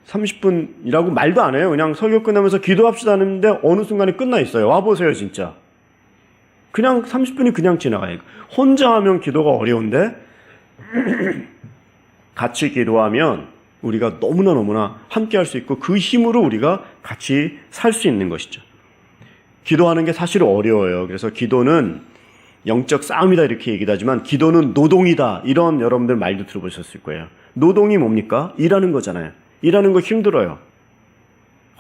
30분이라고 말도 안 해요. 그냥 설교 끝나면서 기도합시다 하는데 어느 순간에 끝나 있어요. 와보세요 진짜. 그냥 30분이 그냥 지나가요. 혼자 하면 기도가 어려운데 같이 기도하면 우리가 너무나 함께 할 수 있고 그 힘으로 우리가 같이 살 수 있는 것이죠. 기도하는 게 사실 어려워요. 그래서 기도는 영적 싸움이다 이렇게 얘기도 하지만 기도는 노동이다 이런 여러분들 말도 들어보셨을 거예요. 노동이 뭡니까? 일하는 거잖아요. 일하는 거 힘들어요.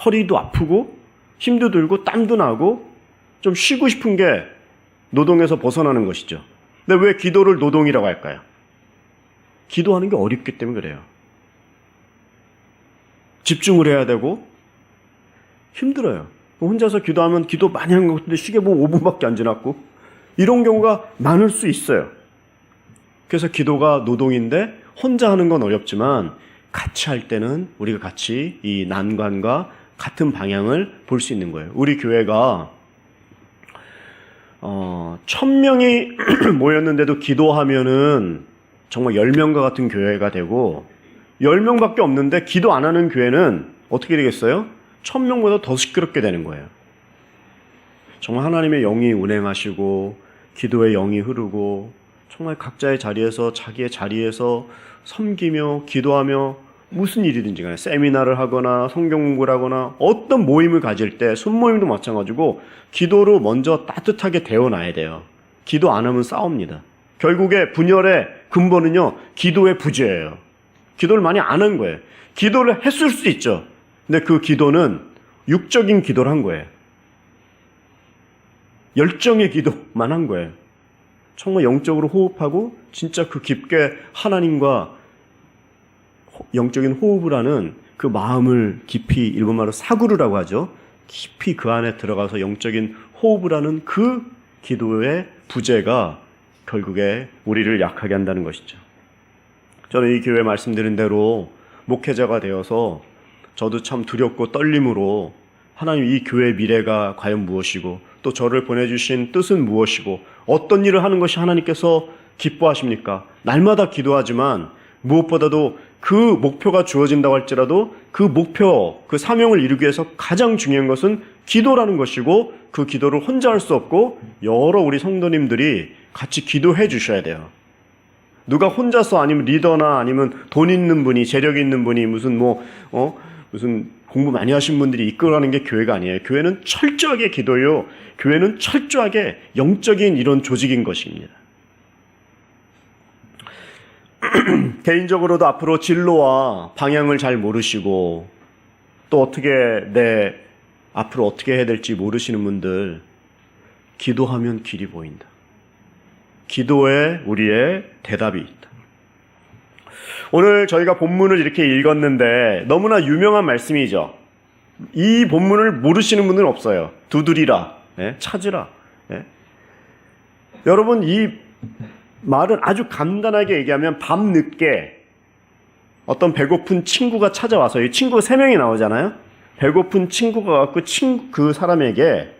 허리도 아프고 힘도 들고 땀도 나고 좀 쉬고 싶은 게 노동에서 벗어나는 것이죠. 근데 왜 기도를 노동이라고 할까요? 기도하는 게 어렵기 때문에 그래요. 집중을 해야 되고 힘들어요. 혼자서 기도하면 기도 많이 하는 것 같은데 시계 보면 5분밖에 안 지났고 이런 경우가 많을 수 있어요. 그래서 기도가 노동인데 혼자 하는 건 어렵지만 같이 할 때는 우리가 같이 이 난관과 같은 방향을 볼 수 있는 거예요. 우리 교회가 1000명이 모였는데도 기도하면은 정말 10명과 같은 교회가 되고 10명밖에 없는데 기도 안 하는 교회는 어떻게 되겠어요? 1000명보다 더 시끄럽게 되는 거예요. 정말 하나님의 영이 운행하시고 기도의 영이 흐르고 정말 각자의 자리에서 자기의 자리에서 섬기며 기도하며 무슨 일이든지 간에 세미나를 하거나 성경 공부를 하거나 어떤 모임을 가질 때 순모임도 마찬가지고 기도로 먼저 따뜻하게 데워놔야 돼요. 기도 안 하면 싸웁니다. 결국에 분열의 근본은요 기도의 부재예요. 기도를 많이 안 한 거예요. 기도를 했을 수 있죠. 근데 그 기도는 육적인 기도를 한 거예요. 열정의 기도만 한 거예요. 정말 영적으로 호흡하고 진짜 그 깊게 하나님과 영적인 호흡을 하는 그 마음을 깊이 일본말로 사구르라고 하죠. 깊이 그 안에 들어가서 영적인 호흡을 하는 그 기도의 부재가 결국에 우리를 약하게 한다는 것이죠. 저는 이 교회 말씀드린 대로 목회자가 되어서 저도 참 두렵고 떨림으로 하나님 이 교회의 미래가 과연 무엇이고 또 저를 보내주신 뜻은 무엇이고 어떤 일을 하는 것이 하나님께서 기뻐하십니까? 날마다 기도하지만 무엇보다도 그 목표가 주어진다고 할지라도 그 목표, 그 사명을 이루기 위해서 가장 중요한 것은 기도라는 것이고 그 기도를 혼자 할 수 없고 여러 우리 성도님들이 같이 기도해 주셔야 돼요. 누가 혼자서 아니면 리더나 아니면 돈 있는 분이 재력 있는 분이 무슨 무슨 공부 많이 하신 분들이 이끌어가는 게 교회가 아니에요. 교회는 철저하게 기도요. 교회는 철저하게 영적인 이런 조직인 것입니다. 개인적으로도 앞으로 진로와 방향을 잘 모르시고 또 어떻게 앞으로 어떻게 해야 될지 모르시는 분들 기도하면 길이 보인다. 기도에 우리의 대답이 있다. 오늘 저희가 본문을 이렇게 읽었는데 너무나 유명한 말씀이죠. 이 본문을 모르시는 분은 없어요. 두드리라, 찾으라. 여러분 이 말은 아주 간단하게 얘기하면 밤늦게 어떤 배고픈 친구가 찾아와서 이 친구가 3명이 나오잖아요. 배고픈 친구가 갖고 그 사람에게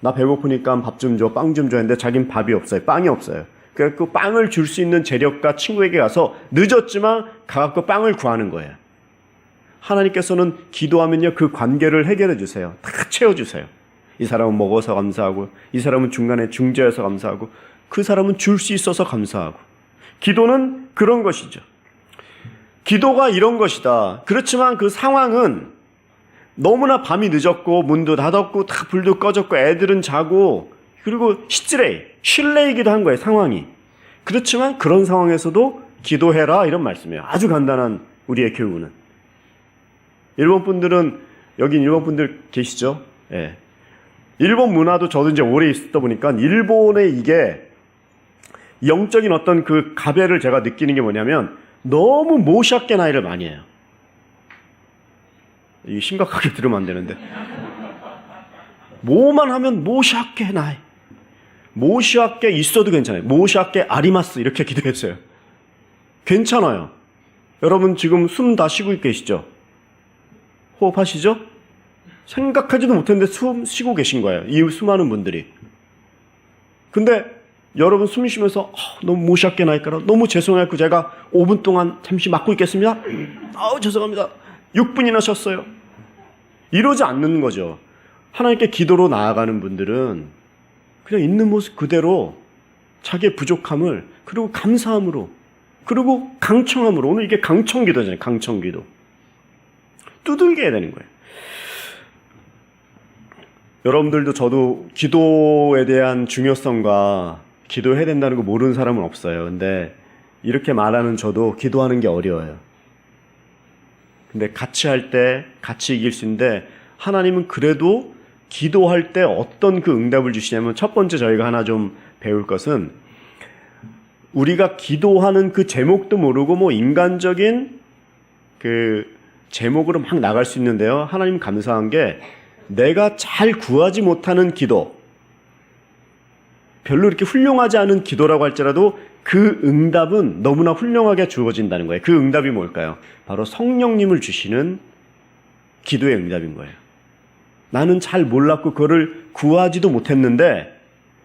나 배고프니까 밥 좀 줘, 빵 좀 줘 했는데 자긴 밥이 없어요. 빵이 없어요. 그래서 그 빵을 줄 수 있는 재력가 친구에게 가서 늦었지만 가갖고 빵을 구하는 거예요. 하나님께서는 기도하면요 그 관계를 해결해 주세요. 다 채워주세요. 이 사람은 먹어서 감사하고 이 사람은 중간에 중재해서 감사하고 그 사람은 줄 수 있어서 감사하고 기도는 그런 것이죠. 기도가 이런 것이다. 그렇지만 그 상황은 너무나 밤이 늦었고 문도 닫았고 다 불도 꺼졌고 애들은 자고 그리고 실내이기도 한 거예요. 상황이. 그렇지만 그런 상황에서도 기도해라 이런 말씀이에요. 아주 간단한 우리의 교훈은. 일본 분들은 여긴 일본 분들 계시죠? 예. 일본 문화도 저도 이제 오래 있었다 보니까 일본의 이게 영적인 어떤 그 가배를 제가 느끼는 게 뭐냐면 너무 모시아께 나이를 많이 해요. 이게 심각하게 들으면 안 되는데 뭐만 하면 모시아께 나이 모시아께 있어도 괜찮아요. 모시아께 아리마스 이렇게 기도했어요. 괜찮아요. 여러분 지금 숨 다 쉬고 계시죠? 호흡하시죠? 생각하지도 못했는데 숨 쉬고 계신 거예요. 이 수많은 분들이. 근데 여러분 숨 쉬면서 너무 못 쉬었게 나니까 너무 죄송해요. 제가 5분 동안 잠시 막고 있겠습니다. 죄송합니다. 6분이나 쉬었어요. 이러지 않는 거죠. 하나님께 기도로 나아가는 분들은 그냥 있는 모습 그대로 자기의 부족함을 그리고 감사함으로 그리고 강청함으로, 오늘 이게 강청기도잖아요. 강청기도. 두들겨야 되는 거예요. 여러분들도 저도 기도에 대한 중요성과 기도해야 된다는 거 모르는 사람은 없어요. 근데 이렇게 말하는 저도 기도하는 게 어려워요. 근데 같이 할 때 같이 이길 수 있는데 하나님은 그래도 기도할 때 어떤 그 응답을 주시냐면 첫 번째 저희가 하나 좀 배울 것은 우리가 기도하는 그 제목도 모르고 뭐 인간적인 그 제목으로 막 나갈 수 있는데요. 하나님 감사한 게 내가 잘 구하지 못하는 기도, 별로 이렇게 훌륭하지 않은 기도라고 할지라도 그 응답은 너무나 훌륭하게 주어진다는 거예요. 그 응답이 뭘까요? 바로 성령님을 주시는 기도의 응답인 거예요. 나는 잘 몰랐고 그거를 구하지도 못했는데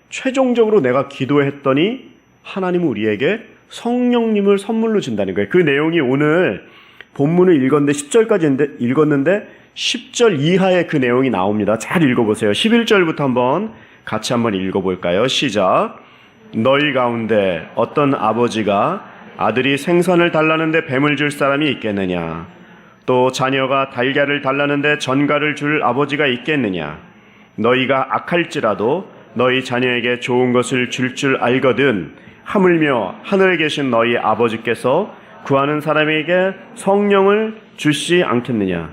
최종적으로 내가 기도했더니 하나님은 우리에게 성령님을 선물로 준다는 거예요. 그 내용이 오늘 본문을 읽었는데 10절까지 읽었는데 10절 이하의 그 내용이 나옵니다. 잘 읽어보세요. 11절부터 한번 같이 한번 읽어볼까요? 시작. 너희 가운데 어떤 아버지가 아들이 생선을 달라는데 뱀을 줄 사람이 있겠느냐? 또 자녀가 달걀을 달라는데 전갈을 줄 아버지가 있겠느냐? 너희가 악할지라도 너희 자녀에게 좋은 것을 줄 알거든 하물며 하늘에 계신 너희 아버지께서 구하는 사람에게 성령을 주시지 않겠느냐?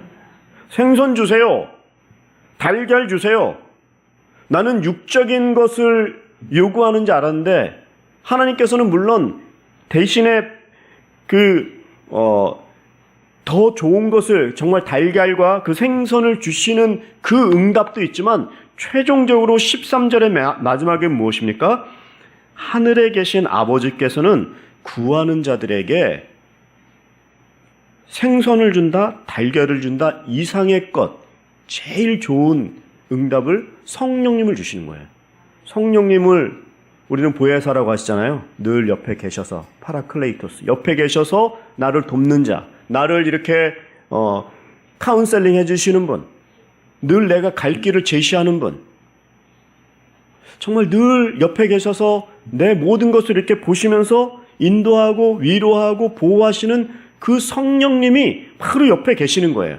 생선 주세요. 달걀 주세요. 나는 육적인 것을 요구하는 줄 알았는데 하나님께서는 물론 대신에 더 좋은 것을 정말 달걀과 그 생선을 주시는 그 응답도 있지만 최종적으로 13절의 마지막에 무엇입니까? 하늘에 계신 아버지께서는 구하는 자들에게 생선을 준다, 달걀을 준다, 이상의 것, 제일 좋은 응답을 성령님을 주시는 거예요. 성령님을 우리는 보혜사라고 하시잖아요. 늘 옆에 계셔서, 파라클레이토스, 옆에 계셔서 나를 돕는 자, 나를 이렇게 카운셀링 해주시는 분, 늘 내가 갈 길을 제시하는 분, 정말 늘 옆에 계셔서 내 모든 것을 이렇게 보시면서 인도하고 위로하고 보호하시는 그 성령님이 바로 옆에 계시는 거예요.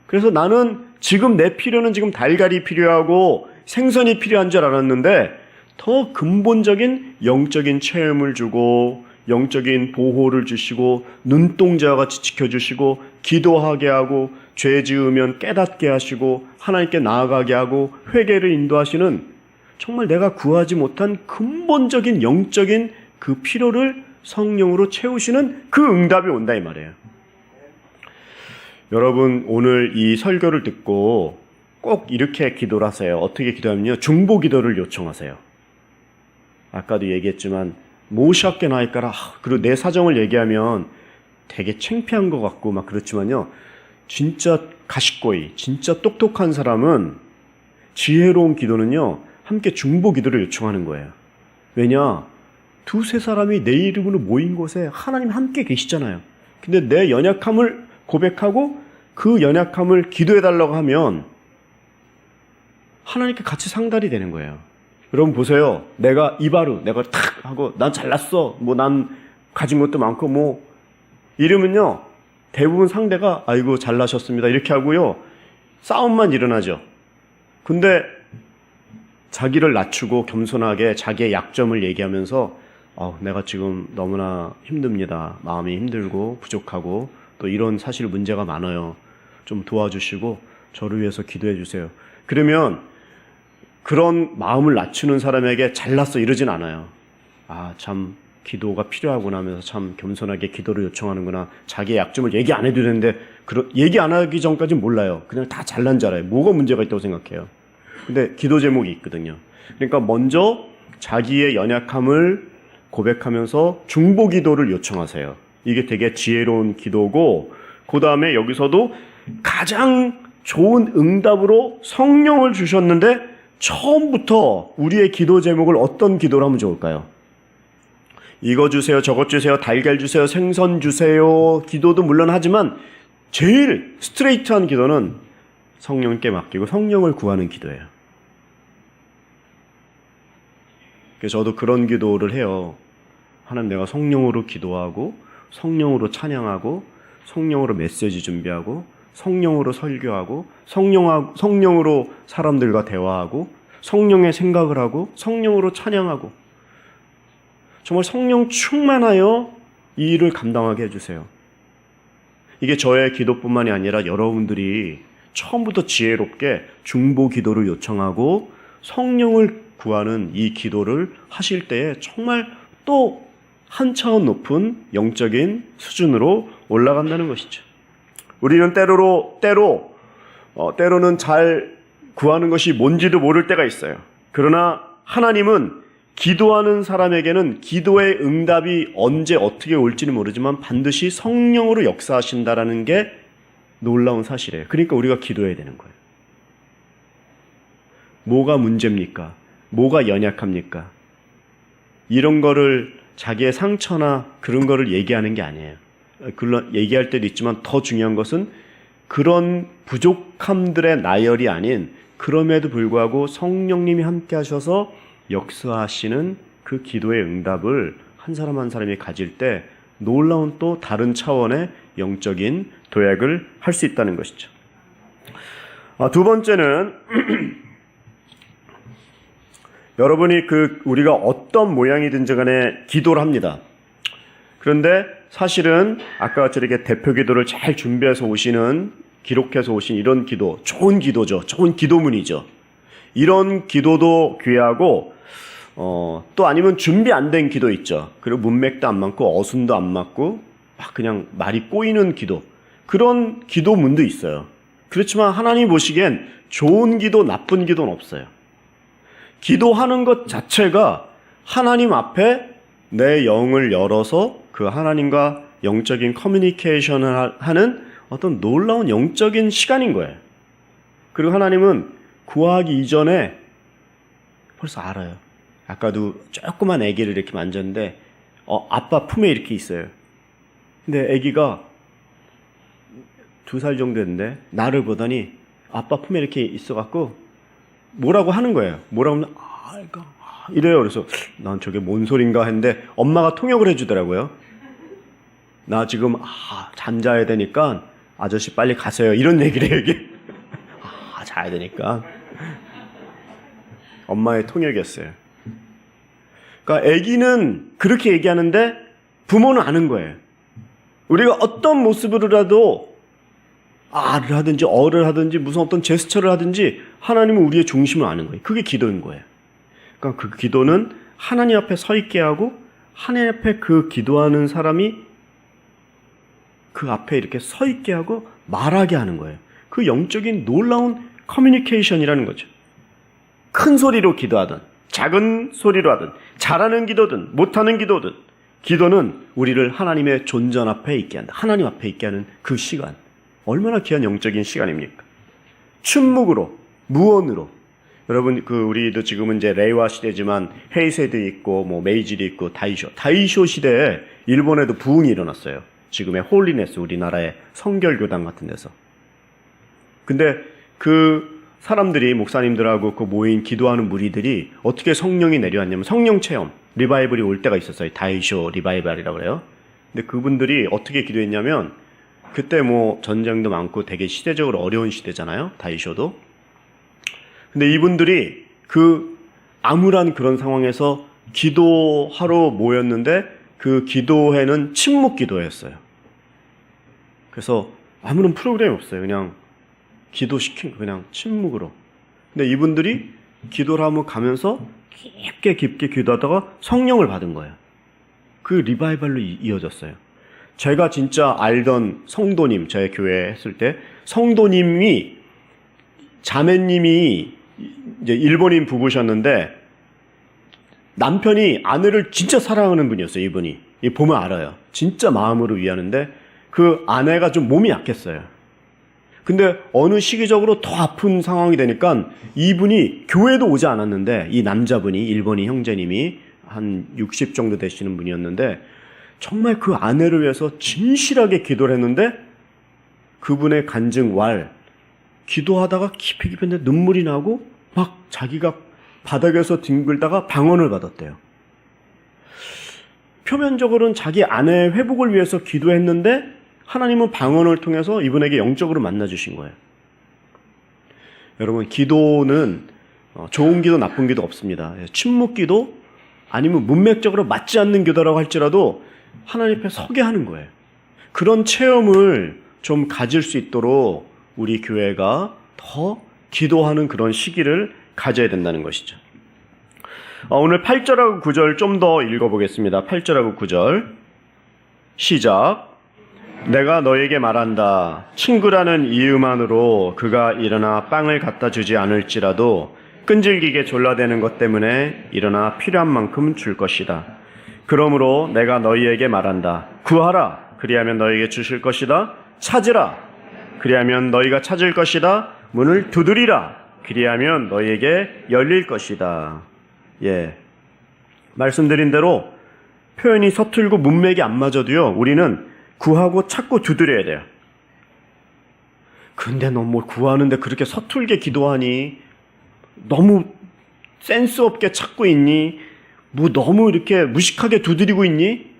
그래서 나는 지금 내 필요는 지금 달걀이 필요하고 생선이 필요한 줄 알았는데 더 근본적인 영적인 체험을 주고 영적인 보호를 주시고 눈동자와 같이 지켜주시고 기도하게 하고 죄 지으면 깨닫게 하시고 하나님께 나아가게 하고 회개를 인도하시는 정말 내가 구하지 못한 근본적인 영적인 그 필요를 성령으로 채우시는 그 응답이 온다 이 말이에요. 여러분 오늘 이 설교를 듣고 꼭 이렇게 기도를 하세요. 어떻게 기도하면요. 중보 기도를 요청하세요. 아까도 얘기했지만 모시학게 나이까라 그리고 내 사정을 얘기하면 되게 창피한 것 같고 막 그렇지만요. 진짜 가십고이 진짜 똑똑한 사람은 지혜로운 기도는요. 함께 중보 기도를 요청하는 거예요. 왜냐? 두세 사람이 내 이름으로 모인 곳에 하나님 함께 계시잖아요. 근데 내 연약함을 고백하고 그 연약함을 기도해달라고 하면 하나님께 같이 상달이 되는 거예요. 여러분 보세요. 내가 이바루, 내가 탁 하고 난 잘났어. 뭐 난 가진 것도 많고 뭐 이러면요. 대부분 상대가 아이고 잘나셨습니다. 이렇게 하고요. 싸움만 일어나죠. 근데 자기를 낮추고 겸손하게 자기의 약점을 얘기하면서 내가 지금 너무나 힘듭니다. 마음이 힘들고 부족하고 또 이런 사실 문제가 많아요. 좀 도와주시고 저를 위해서 기도해 주세요. 그러면 그런 마음을 낮추는 사람에게 잘났어 이러진 않아요. 참 기도가 필요하구나 하면서 참 겸손하게 기도를 요청하는구나. 자기의 약점을 얘기 안 해도 되는데 얘기 안 하기 전까지는 몰라요. 그냥 다 잘난 줄 알아요. 뭐가 문제가 있다고 생각해요. 근데 기도 제목이 있거든요. 그러니까 먼저 자기의 연약함을 고백하면서 중보 기도를 요청하세요. 이게 되게 지혜로운 기도고, 그 다음에 여기서도 가장 좋은 응답으로 성령을 주셨는데 처음부터 우리의 기도 제목을 어떤 기도를 하면 좋을까요? 이거 주세요, 저것 주세요, 달걀 주세요, 생선 주세요 기도도 물론 하지만 제일 스트레이트한 기도는 성령께 맡기고 성령을 구하는 기도예요. 그래서 저도 그런 기도를 해요. 하나님, 내가 성령으로 기도하고 성령으로 찬양하고 성령으로 메시지 준비하고 성령으로 설교하고 성령으로 사람들과 대화하고 성령의 생각을 하고 성령으로 찬양하고 정말 성령 충만하여 이 일을 감당하게 해주세요. 이게 저의 기도뿐만이 아니라 여러분들이 처음부터 지혜롭게 중보 기도를 요청하고 성령을 구하는 이 기도를 하실 때에 정말 또 한 차원 높은 영적인 수준으로 올라간다는 것이죠. 우리는 때로는 잘 구하는 것이 뭔지도 모를 때가 있어요. 그러나 하나님은 기도하는 사람에게는 기도의 응답이 언제 어떻게 올지는 모르지만 반드시 성령으로 역사하신다라는 게 놀라운 사실이에요. 그러니까 우리가 기도해야 되는 거예요. 뭐가 문제입니까? 뭐가 연약합니까? 이런 거를 자기의 상처나 그런 거를 얘기하는 게 아니에요. 물론 얘기할 때도 있지만 더 중요한 것은 그런 부족함들의 나열이 아닌, 그럼에도 불구하고 성령님이 함께 하셔서 역사하시는 그 기도의 응답을 한 사람 한 사람이 가질 때 놀라운 또 다른 차원의 영적인 도약을 할 수 있다는 것이죠. 두 번째는 여러분이 우리가 어떤 모양이든지 간에 기도를 합니다. 그런데 사실은 아까 같이 이렇게 대표 기도를 잘 준비해서 오시는, 기록해서 오신 이런 기도, 좋은 기도죠. 좋은 기도문이죠. 이런 기도도 귀하고, 또 아니면 준비 안 된 기도 있죠. 그리고 문맥도 안 맞고 어순도 안 맞고 막 그냥 말이 꼬이는 기도, 그런 기도문도 있어요. 그렇지만 하나님 보시기엔 좋은 기도, 나쁜 기도는 없어요. 기도하는 것 자체가 하나님 앞에 내 영을 열어서 그 하나님과 영적인 커뮤니케이션을 하는 어떤 놀라운 영적인 시간인 거예요. 그리고 하나님은 구하기 이전에 벌써 알아요. 아까도 조그만 아기를 이렇게 만졌는데 아빠 품에 이렇게 있어요. 근데 아기가 2살 정도 됐는데 나를 보더니 아빠 품에 이렇게 있어갖고 뭐라고 하는 거예요. 뭐라고 하면 이래요. 그래서 난 저게 뭔 소린가 했는데 엄마가 통역을 해주더라고요. 나 지금 잠자야 되니까 아저씨 빨리 가세요. 이런 얘기를 해요. 이게 자야 되니까. 엄마의 통역이었어요. 그러니까 아기는 그렇게 얘기하는데 부모는 아는 거예요. 우리가 어떤 모습으로라도 아를 하든지 어를 하든지 무슨 어떤 제스처를 하든지 하나님은 우리의 중심을 아는 거예요. 그게 기도인 거예요. 그러니까 그 기도는 하나님 앞에 서 있게 하고 하나님 앞에 그 기도하는 사람이 그 앞에 이렇게 서 있게 하고 말하게 하는 거예요. 그 영적인 놀라운 커뮤니케이션이라는 거죠. 큰 소리로 기도하든 작은 소리로 하든 잘하는 기도든 못하는 기도든 기도는 우리를 하나님의 존전 앞에 있게 한다. 하나님 앞에 있게 하는 그 시간. 얼마나 귀한 영적인 시간입니까? 침묵으로, 무언으로. 여러분, 우리도 지금은 이제 레이와 시대지만 헤이세도 있고, 메이지도 있고, 다이쇼 시대에 일본에도 부흥이 일어났어요. 지금의 홀리네스, 우리나라의 성결교당 같은 데서. 근데 그 사람들이, 목사님들하고 그 모인 기도하는 무리들이 어떻게 성령이 내려왔냐면 성령 체험, 리바이벌이 올 때가 있었어요. 다이쇼 리바이벌이라고 그래요. 근데 그분들이 어떻게 기도했냐면 그때 전쟁도 많고 되게 시대적으로 어려운 시대잖아요. 다이쇼도. 근데 이분들이 암울한 그런 상황에서 기도하러 모였는데 그 기도회는 침묵 기도회였어요. 그래서 아무런 프로그램이 없어요. 그냥 기도시킨 거, 그냥 침묵으로. 근데 이분들이 기도를 하며 가면서 깊게 기도하다가 성령을 받은 거예요. 그 리바이벌로 이어졌어요. 제가 진짜 알던 성도님, 저희 교회 했을 때 성도님이, 자매님이 이제 일본인 부부셨는데 남편이 아내를 진짜 사랑하는 분이었어요. 이분이 보면 알아요. 진짜 마음으로 위하는데 그 아내가 좀 몸이 약했어요. 근데 어느 시기적으로 더 아픈 상황이 되니까 이분이 교회도 오지 않았는데, 이 남자분이, 일본인 형제님이 한 60 정도 되시는 분이었는데 정말 그 아내를 위해서 진실하게 기도를 했는데 그분의 간증 기도하다가 깊이 깊은데 눈물이 나고 막 자기가 바닥에서 뒹굴다가 방언을 받았대요. 표면적으로는 자기 아내의 회복을 위해서 기도했는데 하나님은 방언을 통해서 이분에게 영적으로 만나주신 거예요. 여러분, 기도는 좋은 기도, 나쁜 기도 없습니다. 침묵 기도 아니면 문맥적으로 맞지 않는 기도라고 할지라도 하나님 앞에 서게 하는 거예요. 그런 체험을 좀 가질 수 있도록 우리 교회가 더 기도하는 그런 시기를 가져야 된다는 것이죠. 오늘 8절하고 9절 좀 더 읽어보겠습니다. 8절하고 9절 시작. 내가 너에게 말한다. 친구라는 이유만으로 그가 일어나 빵을 갖다 주지 않을지라도 끈질기게 졸라대는 것 때문에 일어나 필요한 만큼 줄 것이다. 그러므로 내가 너희에게 말한다. 구하라. 그리하면 너희에게 주실 것이다. 찾으라. 그리하면 너희가 찾을 것이다. 문을 두드리라. 그리하면 너희에게 열릴 것이다. 말씀드린 대로 표현이 서툴고 문맥이 안 맞아도요, 우리는 구하고 찾고 두드려야 돼요. 근데 너 뭐 구하는데 그렇게 서툴게 기도하니? 너무 센스 없게 찾고 있니? 뭐 너무 이렇게 무식하게 두드리고 있니?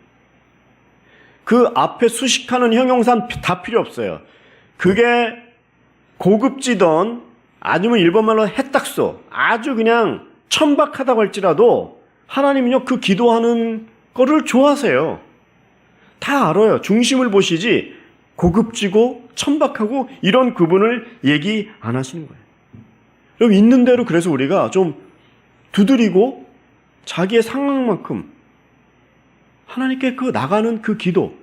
그 앞에 수식하는 형용사는 다 필요 없어요. 그게 고급지던 아니면 일본말로 해딱소, 아주 그냥 천박하다고 할지라도 하나님은요, 그 기도하는 거를 좋아하세요. 다 알아요. 중심을 보시지 고급지고 천박하고 이런 구분을 얘기 안 하시는 거예요. 여러분, 있는 대로 그래서 우리가 좀 두드리고 자기의 상황만큼 하나님께 그 나가는 그 기도,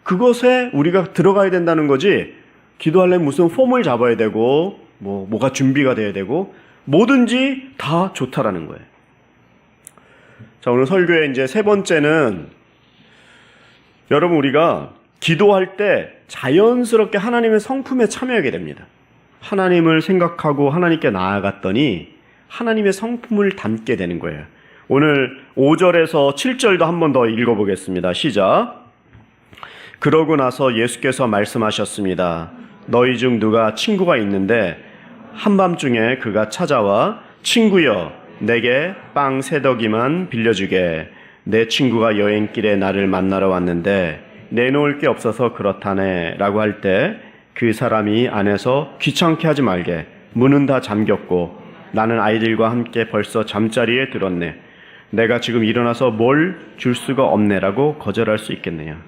그것에 우리가 들어가야 된다는 거지. 기도하려면 무슨 폼을 잡아야 되고 뭐가 준비가 돼야 되고 뭐든지 다 좋다라는 거예요. 자, 오늘 설교의 이제 세 번째는, 여러분, 우리가 기도할 때 자연스럽게 하나님의 성품에 참여하게 됩니다. 하나님을 생각하고 하나님께 나아갔더니 하나님의 성품을 담게 되는 거예요. 오늘 5절에서 7절도 한 번 더 읽어보겠습니다. 시작. 그러고 나서 예수께서 말씀하셨습니다. 너희 중 누가 친구가 있는데 한밤중에 그가 찾아와 친구여 내게 빵 3덩이만 빌려주게. 내 친구가 여행길에 나를 만나러 왔는데 내놓을 게 없어서 그렇다네 라고 할 때 그 사람이 안에서 귀찮게 하지 말게. 문은 다 잠겼고 나는 아이들과 함께 벌써 잠자리에 들었네. 내가 지금 일어나서 뭘 줄 수가 없네 라고 거절할 수 있겠느냐.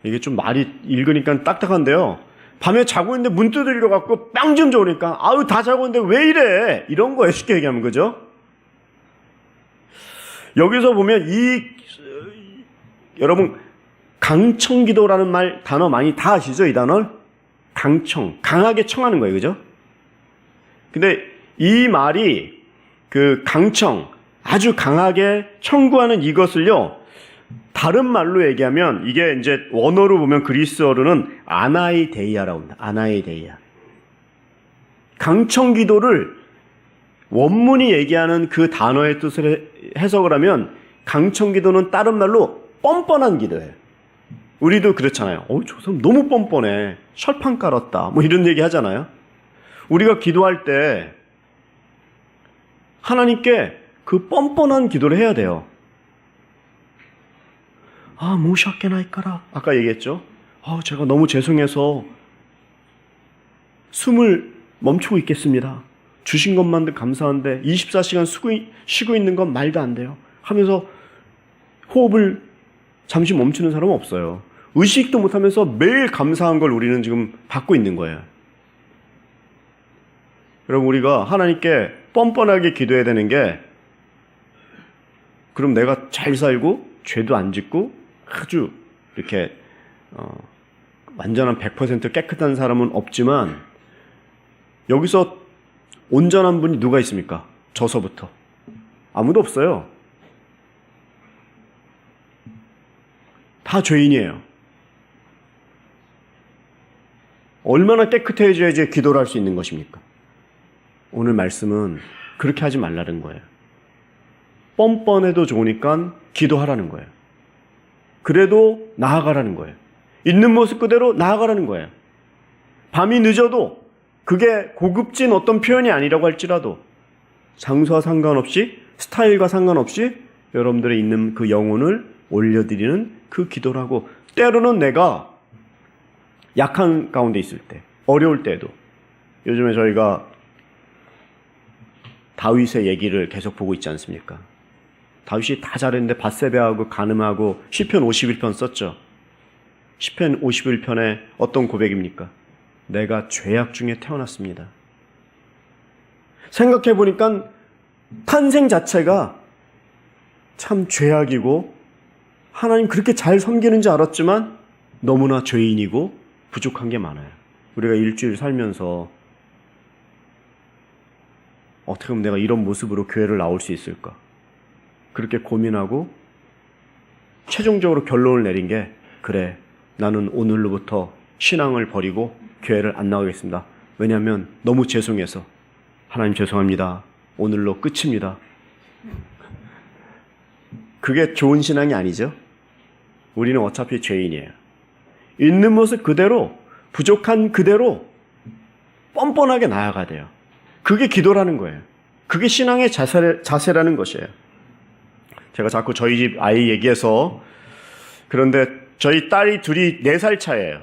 이게 좀 말이 읽으니까 딱딱한데요. 밤에 자고 있는데 문 두드리러 갖고 빵 좀 줘오니까 아유 다 자고 있는데 왜 이래? 이런 거예요. 쉽게 얘기하면. 그죠? 여기서 보면 여러분 강청기도라는 단어 많이 다 아시죠? 이 단어? 강청, 강하게 청하는 거예요. 그죠? 근데 이 말이 그 강청, 아주 강하게 청구하는 이것을요, 다른 말로 얘기하면 이게 이제 원어로 보면 그리스어로는 아나이데이아라고 합니다. 아나이데이아. 강청기도를 원문이 얘기하는 그 단어의 뜻을 해석을 하면 강청기도는 다른 말로 뻔뻔한 기도예요. 우리도 그렇잖아요. 저 사람 너무 뻔뻔해. 철판 깔았다. 뭐 이런 얘기 하잖아요. 우리가 기도할 때 하나님께 그 뻔뻔한 기도를 해야 돼요. 모샤케나이까라. 아까 얘기했죠. 제가 너무 죄송해서 숨을 멈추고 있겠습니다. 주신 것만도 감사한데 24시간 쉬고 있는 건 말도 안 돼요. 하면서 호흡을 잠시 멈추는 사람은 없어요. 의식도 못하면서 매일 감사한 걸 우리는 지금 받고 있는 거예요. 여러분, 우리가 하나님께 뻔뻔하게 기도해야 되는 게, 그럼 내가 잘 살고 죄도 안 짓고 아주 이렇게 완전한 100% 깨끗한 사람은 없지만 여기서 온전한 분이 누가 있습니까? 저서부터 아무도 없어요. 다 죄인이에요. 얼마나 깨끗해져야지 기도를 할 수 있는 것입니까? 오늘 말씀은 그렇게 하지 말라는 거예요. 뻔뻔해도 좋으니까 기도하라는 거예요. 그래도 나아가라는 거예요. 있는 모습 그대로 나아가라는 거예요. 밤이 늦어도 그게 고급진 어떤 표현이 아니라고 할지라도 장소와 상관없이 스타일과 상관없이 여러분들의 있는 그 영혼을 올려드리는 그 기도를 하고, 때로는 내가 약한 가운데 있을 때, 어려울 때에도, 요즘에 저희가 다윗의 얘기를 계속 보고 있지 않습니까? 다윗이 다 잘했는데 밧세바하고 간음하고 시편 51편 썼죠. 시편 51편에 어떤 고백입니까? 내가 죄악 중에 태어났습니다. 생각해 보니까 탄생 자체가 참 죄악이고 하나님 그렇게 잘 섬기는 줄 알았지만 너무나 죄인이고 부족한 게 많아요. 우리가 일주일 살면서 어떻게 하면 내가 이런 모습으로 교회를 나올 수 있을까? 그렇게 고민하고 최종적으로 결론을 내린 게, 그래, 나는 오늘로부터 신앙을 버리고 교회를 안 나가겠습니다. 왜냐하면 너무 죄송해서. 하나님 죄송합니다. 오늘로 끝입니다. 그게 좋은 신앙이 아니죠. 우리는 어차피 죄인이에요. 있는 모습 그대로, 부족한 그대로 뻔뻔하게 나아가야 돼요. 그게 기도라는 거예요. 그게 신앙의 자세라는 것이에요. 제가 자꾸 저희 집 아이 얘기해서, 그런데 저희 딸이 둘이 4살 차예요.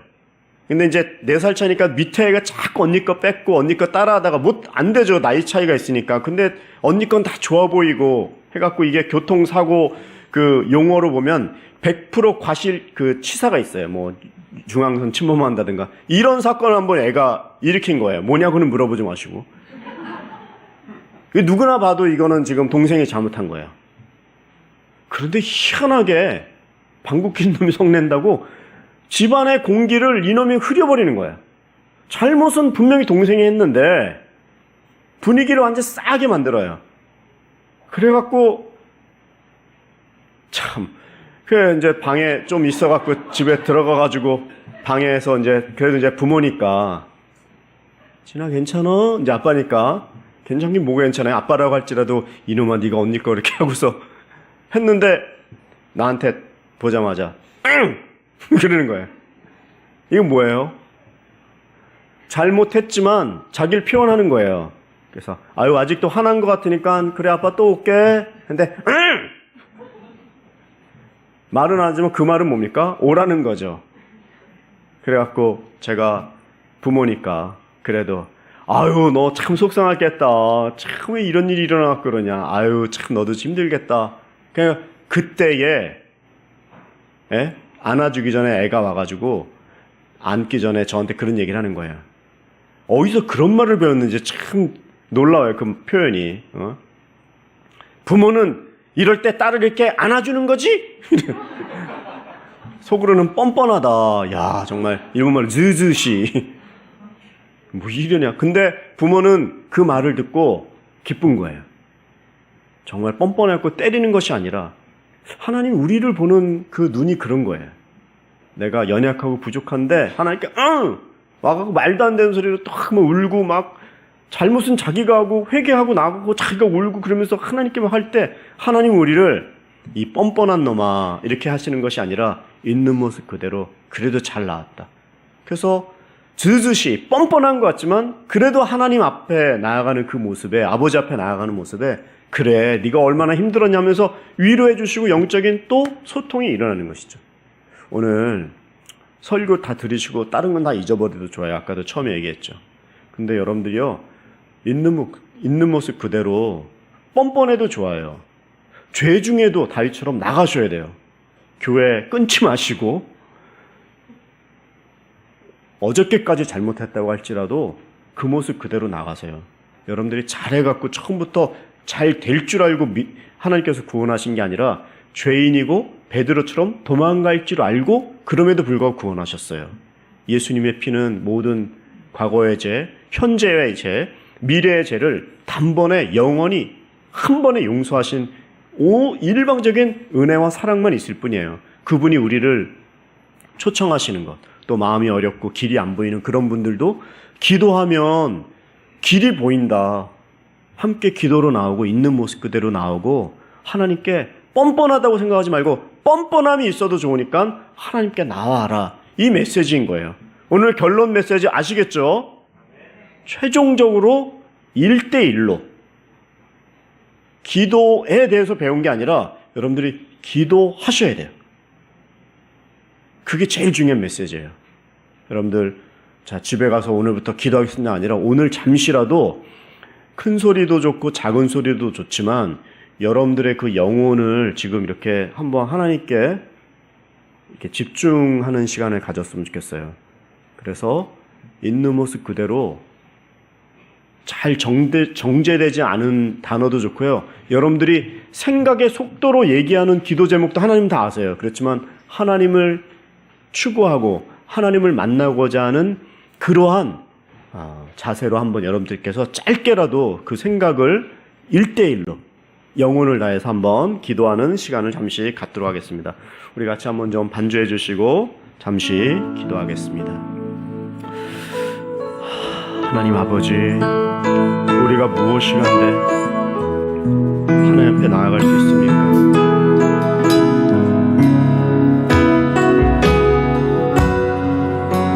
근데 이제 4살 차니까 밑에 애가 자꾸 언니 거 뺏고 언니 거 따라하다가 안 되죠. 나이 차이가 있으니까. 근데 언니 건 다 좋아 보이고 해갖고, 이게 교통사고 그 용어로 보면 100% 과실 그 치사가 있어요. 뭐 중앙선 침범한다든가 이런 사건을 한번 애가 일으킨 거예요. 뭐냐고는 물어보지 마시고. 누구나 봐도 이거는 지금 동생이 잘못한 거예요. 그런데 희한하게 방귀 낀 놈이 성낸다고 집안의 공기를 이놈이 흐려버리는 거예요. 잘못은 분명히 동생이 했는데 분위기를 완전 싸게 만들어요. 그래갖고 참, 그 이제 방에 좀 있어갖고 집에 들어가가지고 방에서 이제 그래도 이제 부모니까, 진아 괜찮아? 이제 아빠니까 괜찮긴 뭐가 괜찮아요. 아빠라고 할지라도 이놈아 네가 언니 거 이렇게 하고서 했는데 나한테 보자마자 응! 그러는 거예요. 이건 뭐예요? 잘못했지만 자기를 표현하는 거예요. 그래서 아유 아직도 화난 것 같으니까 그래 아빠 또 올게. 근데 응! 말은 안 하지만 그 말은 뭡니까? 오라는 거죠. 그래갖고 제가 부모니까 그래도 아유 너 참 속상하겠다. 참 왜 이런 일이 일어나고 그러냐. 아유 참 너도 힘들겠다. 그냥 그때에 안아주기 전에 애가 와가지고 앉기 전에 저한테 그런 얘기를 하는 거예요. 어디서 그런 말을 배웠는지 참 놀라워요. 그 표현이. 부모는 이럴 때 딸을 이렇게 안아주는 거지? 속으로는 뻔뻔하다. 야 정말 일본말로 즈즈시. 뭐 이러냐. 근데 부모는 그 말을 듣고 기쁜 거예요. 정말 뻔뻔하고 때리는 것이 아니라 하나님 우리를 보는 그 눈이 그런 거예요. 내가 연약하고 부족한데 하나님께 와가고 말도 안 되는 소리로 딱 막 울고 막 잘못은 자기가 하고 회개하고 나가고 자기가 울고 그러면서 하나님께 막 할 때 하나님 우리를 이 뻔뻔한 놈아 이렇게 하시는 것이 아니라 있는 모습 그대로 그래도 잘 나왔다. 그래서 즈즈시 뻔뻔한 것 같지만 그래도 하나님 앞에 나아가는 그 모습에, 아버지 앞에 나아가는 모습에 그래 네가 얼마나 힘들었냐면서 위로해 주시고 영적인 또 소통이 일어나는 것이죠. 오늘 설교 다 들으시고 다른 건 다 잊어버려도 좋아요. 아까도 처음에 얘기했죠. 근데 여러분들이요 있는 모습 그대로 뻔뻔해도 좋아요. 죄 중에도 다윗처럼 나가셔야 돼요. 교회 끊지 마시고 어저께까지 잘못했다고 할지라도 그 모습 그대로 나가세요. 여러분들이 잘해갖고 처음부터 잘 될 줄 알고 하나님께서 구원하신 게 아니라 죄인이고 베드로처럼 도망갈 줄 알고 그럼에도 불구하고 구원하셨어요. 예수님의 피는 모든 과거의 죄, 현재의 죄, 미래의 죄를 단번에 영원히 한 번에 용서하신 일방적인 은혜와 사랑만 있을 뿐이에요. 그분이 우리를 초청하시는 것, 또 마음이 어렵고 길이 안 보이는 그런 분들도 기도하면 길이 보인다. 함께 기도로 나오고 있는 모습 그대로 나오고 하나님께 뻔뻔하다고 생각하지 말고 뻔뻔함이 있어도 좋으니까 하나님께 나와라. 이 메시지인 거예요. 오늘 결론 메시지 아시겠죠? 최종적으로 1대1로 기도에 대해서 배운 게 아니라 여러분들이 기도하셔야 돼요. 그게 제일 중요한 메시지예요. 여러분들 자 집에 가서 오늘부터 기도하겠습니다 아니라 오늘 잠시라도 큰 소리도 좋고 작은 소리도 좋지만 여러분들의 그 영혼을 지금 이렇게 한번 하나님께 이렇게 집중하는 시간을 가졌으면 좋겠어요. 그래서 있는 모습 그대로 잘 정제되지 않은 단어도 좋고요. 여러분들이 생각의 속도로 얘기하는 기도 제목도 하나님 다 아세요. 그렇지만 하나님을 추구하고 하나님을 만나고자 하는 그러한 자세로 한번 여러분들께서 짧게라도 그 생각을 1대1로 영혼을 다해서 한번 기도하는 시간을 잠시 갖도록 하겠습니다. 우리 같이 한번 좀 반주해 주시고 잠시 기도하겠습니다. 하나님 아버지, 우리가 무엇이 한데 하나님 앞에 나아갈 수 있습니까?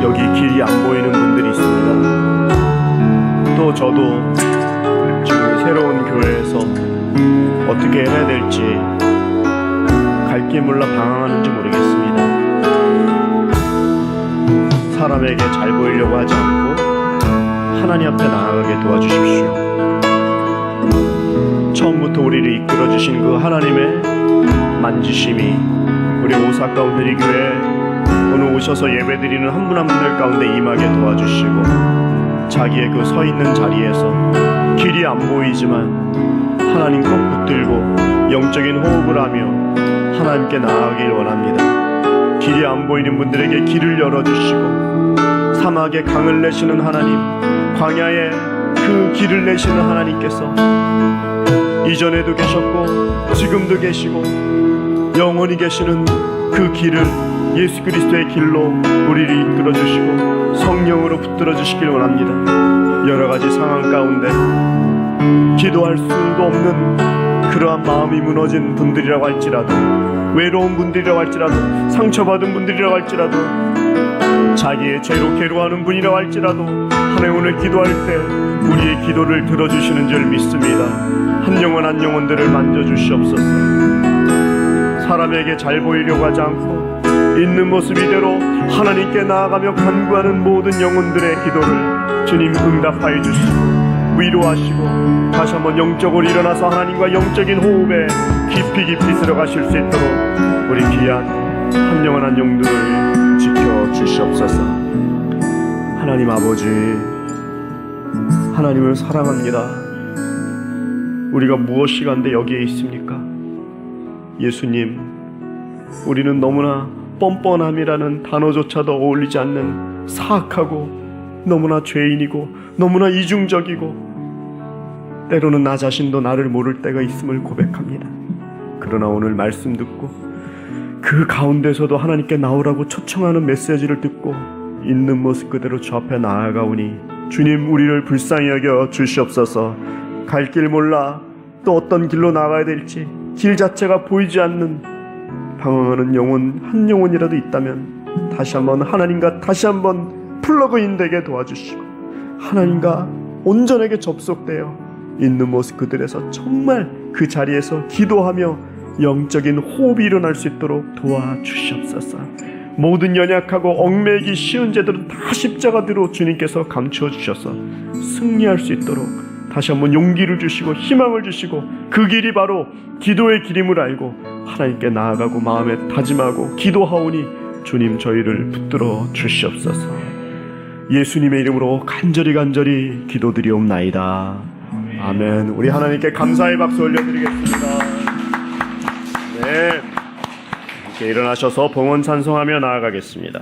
여기 길이 안 보이는 분들이 있습니다. 또 저도 지금 새로운 교회에서 어떻게 해야 될지 갈 길 몰라 방황하는지 모르겠습니다. 사람에게 잘 보이려고 하지 않고 하나님 앞에 나아가게 도와주십시오. 처음부터 우리를 이끌어주신 그 하나님의 만지심이 우리 오사카 온누리교회 오늘 오셔서 예배드리는 한 분 한 분들 가운데 임하게 도와주시고 자기의 그 서 있는 자리에서 길이 안 보이지만 하나님 꼭 붙들고 영적인 호흡을 하며 하나님께 나아가길 원합니다. 길이 안 보이는 분들에게 길을 열어주시고 사막에 강을 내시는 하나님, 광야에 그 길을 내시는 하나님께서 이전에도 계셨고 지금도 계시고 영원히 계시는 그 길을 예수 그리스도의 길로 우리를 이끌어 주시고 성령으로 붙들어 주시길 원합니다. 여러 가지 상황 가운데 기도할 수도 없는 그러한 마음이 무너진 분들이라고 할지라도 외로운 분들이라고 할지라도 상처받은 분들이라고 할지라도 자기의 죄로 괴로워하는 분이라고 할지라도 하나님 오늘 기도할 때 우리의 기도를 들어주시는 줄 믿습니다. 한 영혼 한 영혼들을 만져주시옵소서. 사람에게 잘 보이려고 하지 않고 있는 모습 이대로 하나님께 나아가며 간구하는 모든 영혼들의 기도를 주님 응답하여 주시고 위로하시고 다시 한번 영적으로 일어나서 하나님과 영적인 호흡에 깊이 들어가실 수 있도록 우리 귀한 한 영혼 한 영혼들을 지켜주시옵소서. 하나님 아버지, 하나님을 사랑합니다. 우리가 무엇이 간데 여기에 있습니까? 예수님, 우리는 너무나 뻔뻔함이라는 단어조차도 어울리지 않는 사악하고 너무나 죄인이고 너무나 이중적이고 때로는 나 자신도 나를 모를 때가 있음을 고백합니다. 그러나 오늘 말씀 듣고 그 가운데서도 하나님께 나오라고 초청하는 메시지를 듣고 있는 모습 그대로 주 앞에 나아가오니 주님 우리를 불쌍히 여겨 주시옵소서. 갈 길 몰라 또 어떤 길로 나가야 될지 길 자체가 보이지 않는 방황하는 영혼 한 영혼이라도 있다면 다시 한번 하나님과 다시 한번 플러그인 되게 도와주시고 하나님과 온전하게 접속되어 있는 모습 그들에서 정말 그 자리에서 기도하며 영적인 호흡이 일어날 수 있도록 도와주시옵소서. 모든 연약하고 얽매이기 쉬운 죄들은 다 십자가대로 주님께서 감추어 주셔서 승리할 수 있도록 다시 한번 용기를 주시고 희망을 주시고 그 길이 바로 기도의 길임을 알고 하나님께 나아가고 마음에 다짐하고 기도하오니 주님 저희를 붙들어 주시옵소서. 예수님의 이름으로 간절히 기도드리옵나이다. 아멘. 우리 하나님께 감사의 박수 올려드리겠습니다. 네, 함께 일어나셔서 봉헌 찬송하며 나아가겠습니다.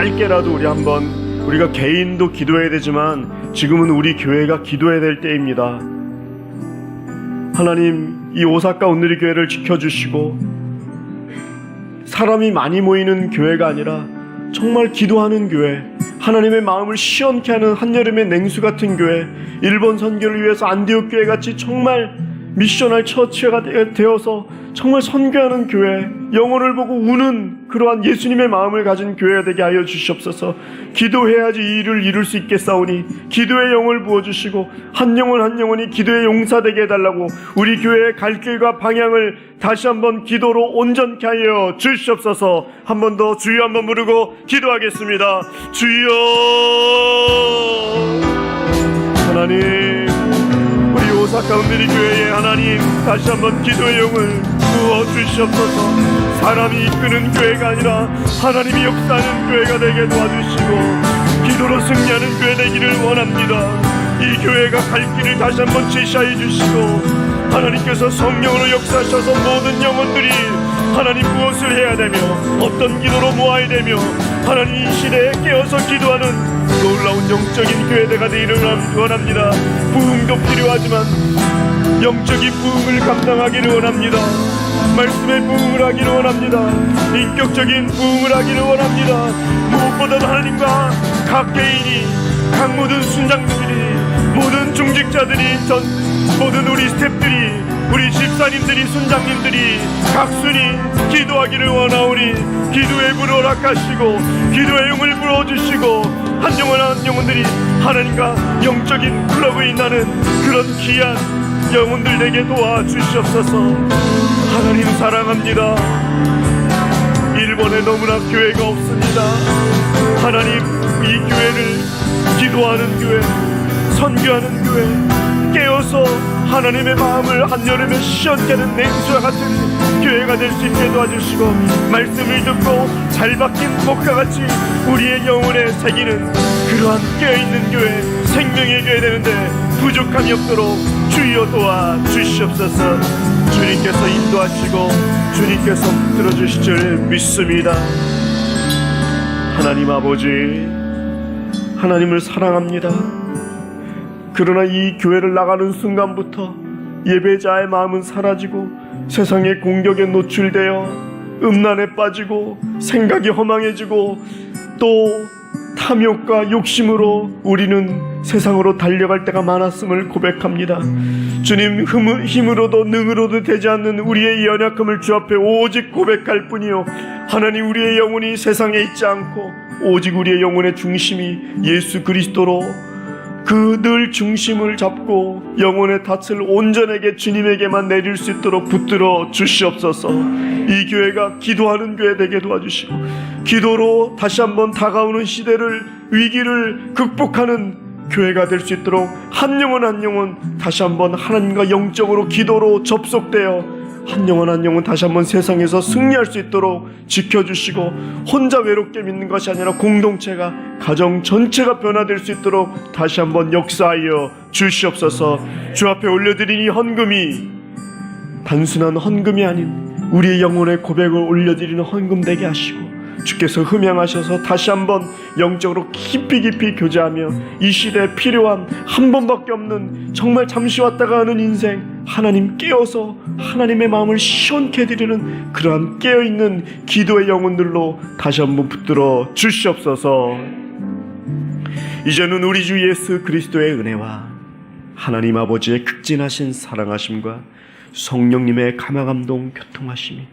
짧게라도 우리 한번 우리가 개인도 기도해야 되지만 지금은 우리 교회가 기도해야 될 때입니다. 하나님, 이 오사카 온누리 교회를 지켜주시고 사람이 많이 모이는 교회가 아니라 정말 기도하는 교회, 하나님의 마음을 시원케 하는 한여름의 냉수 같은 교회, 일본 선교를 위해서 안디옥 교회 같이 정말 미셔널 처치가 되어서 정말 선교하는 교회, 영혼을 보고 우는 그러한 예수님의 마음을 가진 교회가 되게 하여 주시옵소서. 기도해야지 이 일을 이룰 수 있겠사오니 기도의 영을 부어주시고 한 영혼 한 영혼이 기도의 용사되게 해달라고 우리 교회의 갈 길과 방향을 다시 한번 기도로 온전케 하여 주시옵소서. 한 번 더 주여 한번 부르고 기도하겠습니다. 주여. 하나님, 우리 오사카 온누리 교회의 하나님, 다시 한번 기도의 영을 부어 주시옵소서. 사람이 이끄는 교회가 아니라 하나님이 역사하는 교회가 되게 도와주시고 기도로 승리하는 교회 되기를 원합니다. 이 교회가 갈 길을 다시 한번 제시하여 주시고 하나님께서 성령으로 역사하셔서 모든 영혼들이 하나님 무엇을 해야 되며 어떤 기도로 모아야 되며 하나님 이 시대에 깨어서 기도하는 놀라운 영적인 교회가 되기를 원합니다. 부흥도 필요하지만 영적인 부흥을 감당하기를 원합니다. 말씀의 부흥을 하기를 원합니다. 인격적인 부흥을 하기를 원합니다. 무엇보다도 하나님과 각 개인이, 각 모든 순장들이, 모든 중직자들이, 모든 우리 스태프들이, 우리 집사님들이, 순장님들이 각순이 기도하기를 원하오니 기도의 불을 허락하시고 기도의 영을 불어주시고 한 영혼 한 영혼들이 하나님과 영적인 클럽에 나는 그런 귀한 영혼들 되게 도와주시옵소서. 하나님 사랑합니다. 일본에 너무나 교회가 없습니다. 하나님, 이 교회를 기도하는 교회, 선교하는 교회, 깨어서 하나님의 마음을 한여름에 시원케 하는 냉수와 같은 교회가 될 수 있게 도와주시고 말씀을 듣고 잘 박힌 목과 같이 우리의 영혼에 새기는 그러한 깨어있는 교회, 생명의 교회 되는데 부족함이 없도록 주여 도와주시옵소서. 주님께서 인도하시고 주님께서 들어주실 줄 믿습니다. 하나님 아버지, 하나님을 사랑합니다. 그러나 이 교회를 나가는 순간부터 예배자의 마음은 사라지고 세상의 공격에 노출되어 음란에 빠지고 생각이 허망해지고 또 탐욕과 욕심으로 우리는 세상으로 달려갈 때가 많았음을 고백합니다. 주님, 힘으로도 능으로도 되지 않는 우리의 연약함을 주 앞에 오직 고백할 뿐이요, 하나님, 우리의 영혼이 세상에 있지 않고 오직 우리의 영혼의 중심이 예수 그리스도로 그 늘 중심을 잡고 영혼의 탓을 온전하게 주님에게만 내릴 수 있도록 붙들어 주시옵소서. 이 교회가 기도하는 교회 되게 도와주시고 기도로 다시 한번 다가오는 시대를, 위기를 극복하는 교회가 될 수 있도록 한 영혼 한 영혼 다시 한번 하나님과 영적으로 기도로 접속되어 한 영혼 한 영혼 다시 한번 세상에서 승리할 수 있도록 지켜주시고 혼자 외롭게 믿는 것이 아니라 공동체가, 가정 전체가 변화될 수 있도록 다시 한번 역사하여 주시옵소서. 주 앞에 올려드린 이 헌금이 단순한 헌금이 아닌 우리의 영혼의 고백을 올려드리는 헌금 되게 하시고 주께서 흠양하셔서 다시 한번 영적으로 깊이 교제하며 이 시대에 필요한 한 번밖에 없는 정말 잠시 왔다가 하는 인생, 하나님 깨어서 하나님의 마음을 시원케 해드리는 그러한 깨어있는 기도의 영혼들로 다시 한번 붙들어 주시옵소서. 이제는 우리 주 예수 그리스도의 은혜와 하나님 아버지의 극진하신 사랑하심과 성령님의 감화감동 교통하심이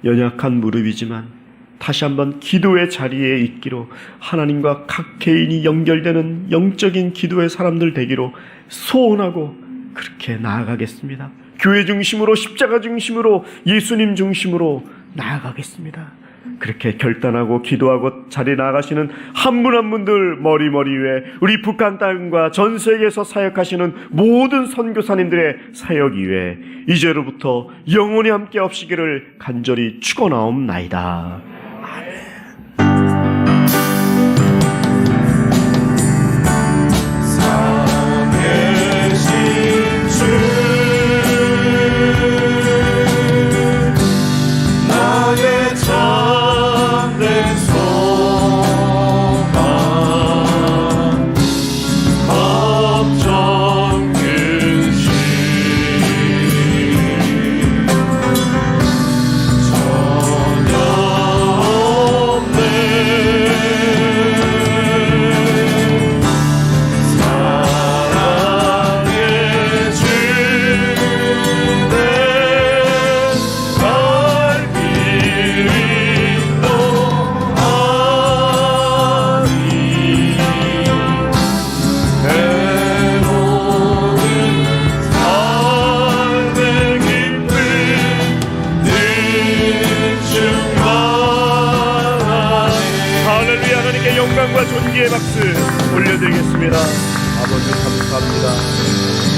연약한 무릎이지만 다시 한번 기도의 자리에 있기로 하나님과 각 개인이 연결되는 영적인 기도의 사람들 되기로 소원하고 그렇게 나아가겠습니다. 교회 중심으로, 십자가 중심으로, 예수님 중심으로 나아가겠습니다. 그렇게 결단하고 기도하고 자리에 나아가시는 한 분 한 분들 머리 위에 우리 북한 땅과 전 세계에서 사역하시는 모든 선교사님들의 사역 위에 이제로부터 영원히 함께 하시기를 간절히 축원하옵나이다. 나의 참된 찬양과 존귀의 박수 올려드리겠습니다. 아버지 감사합니다.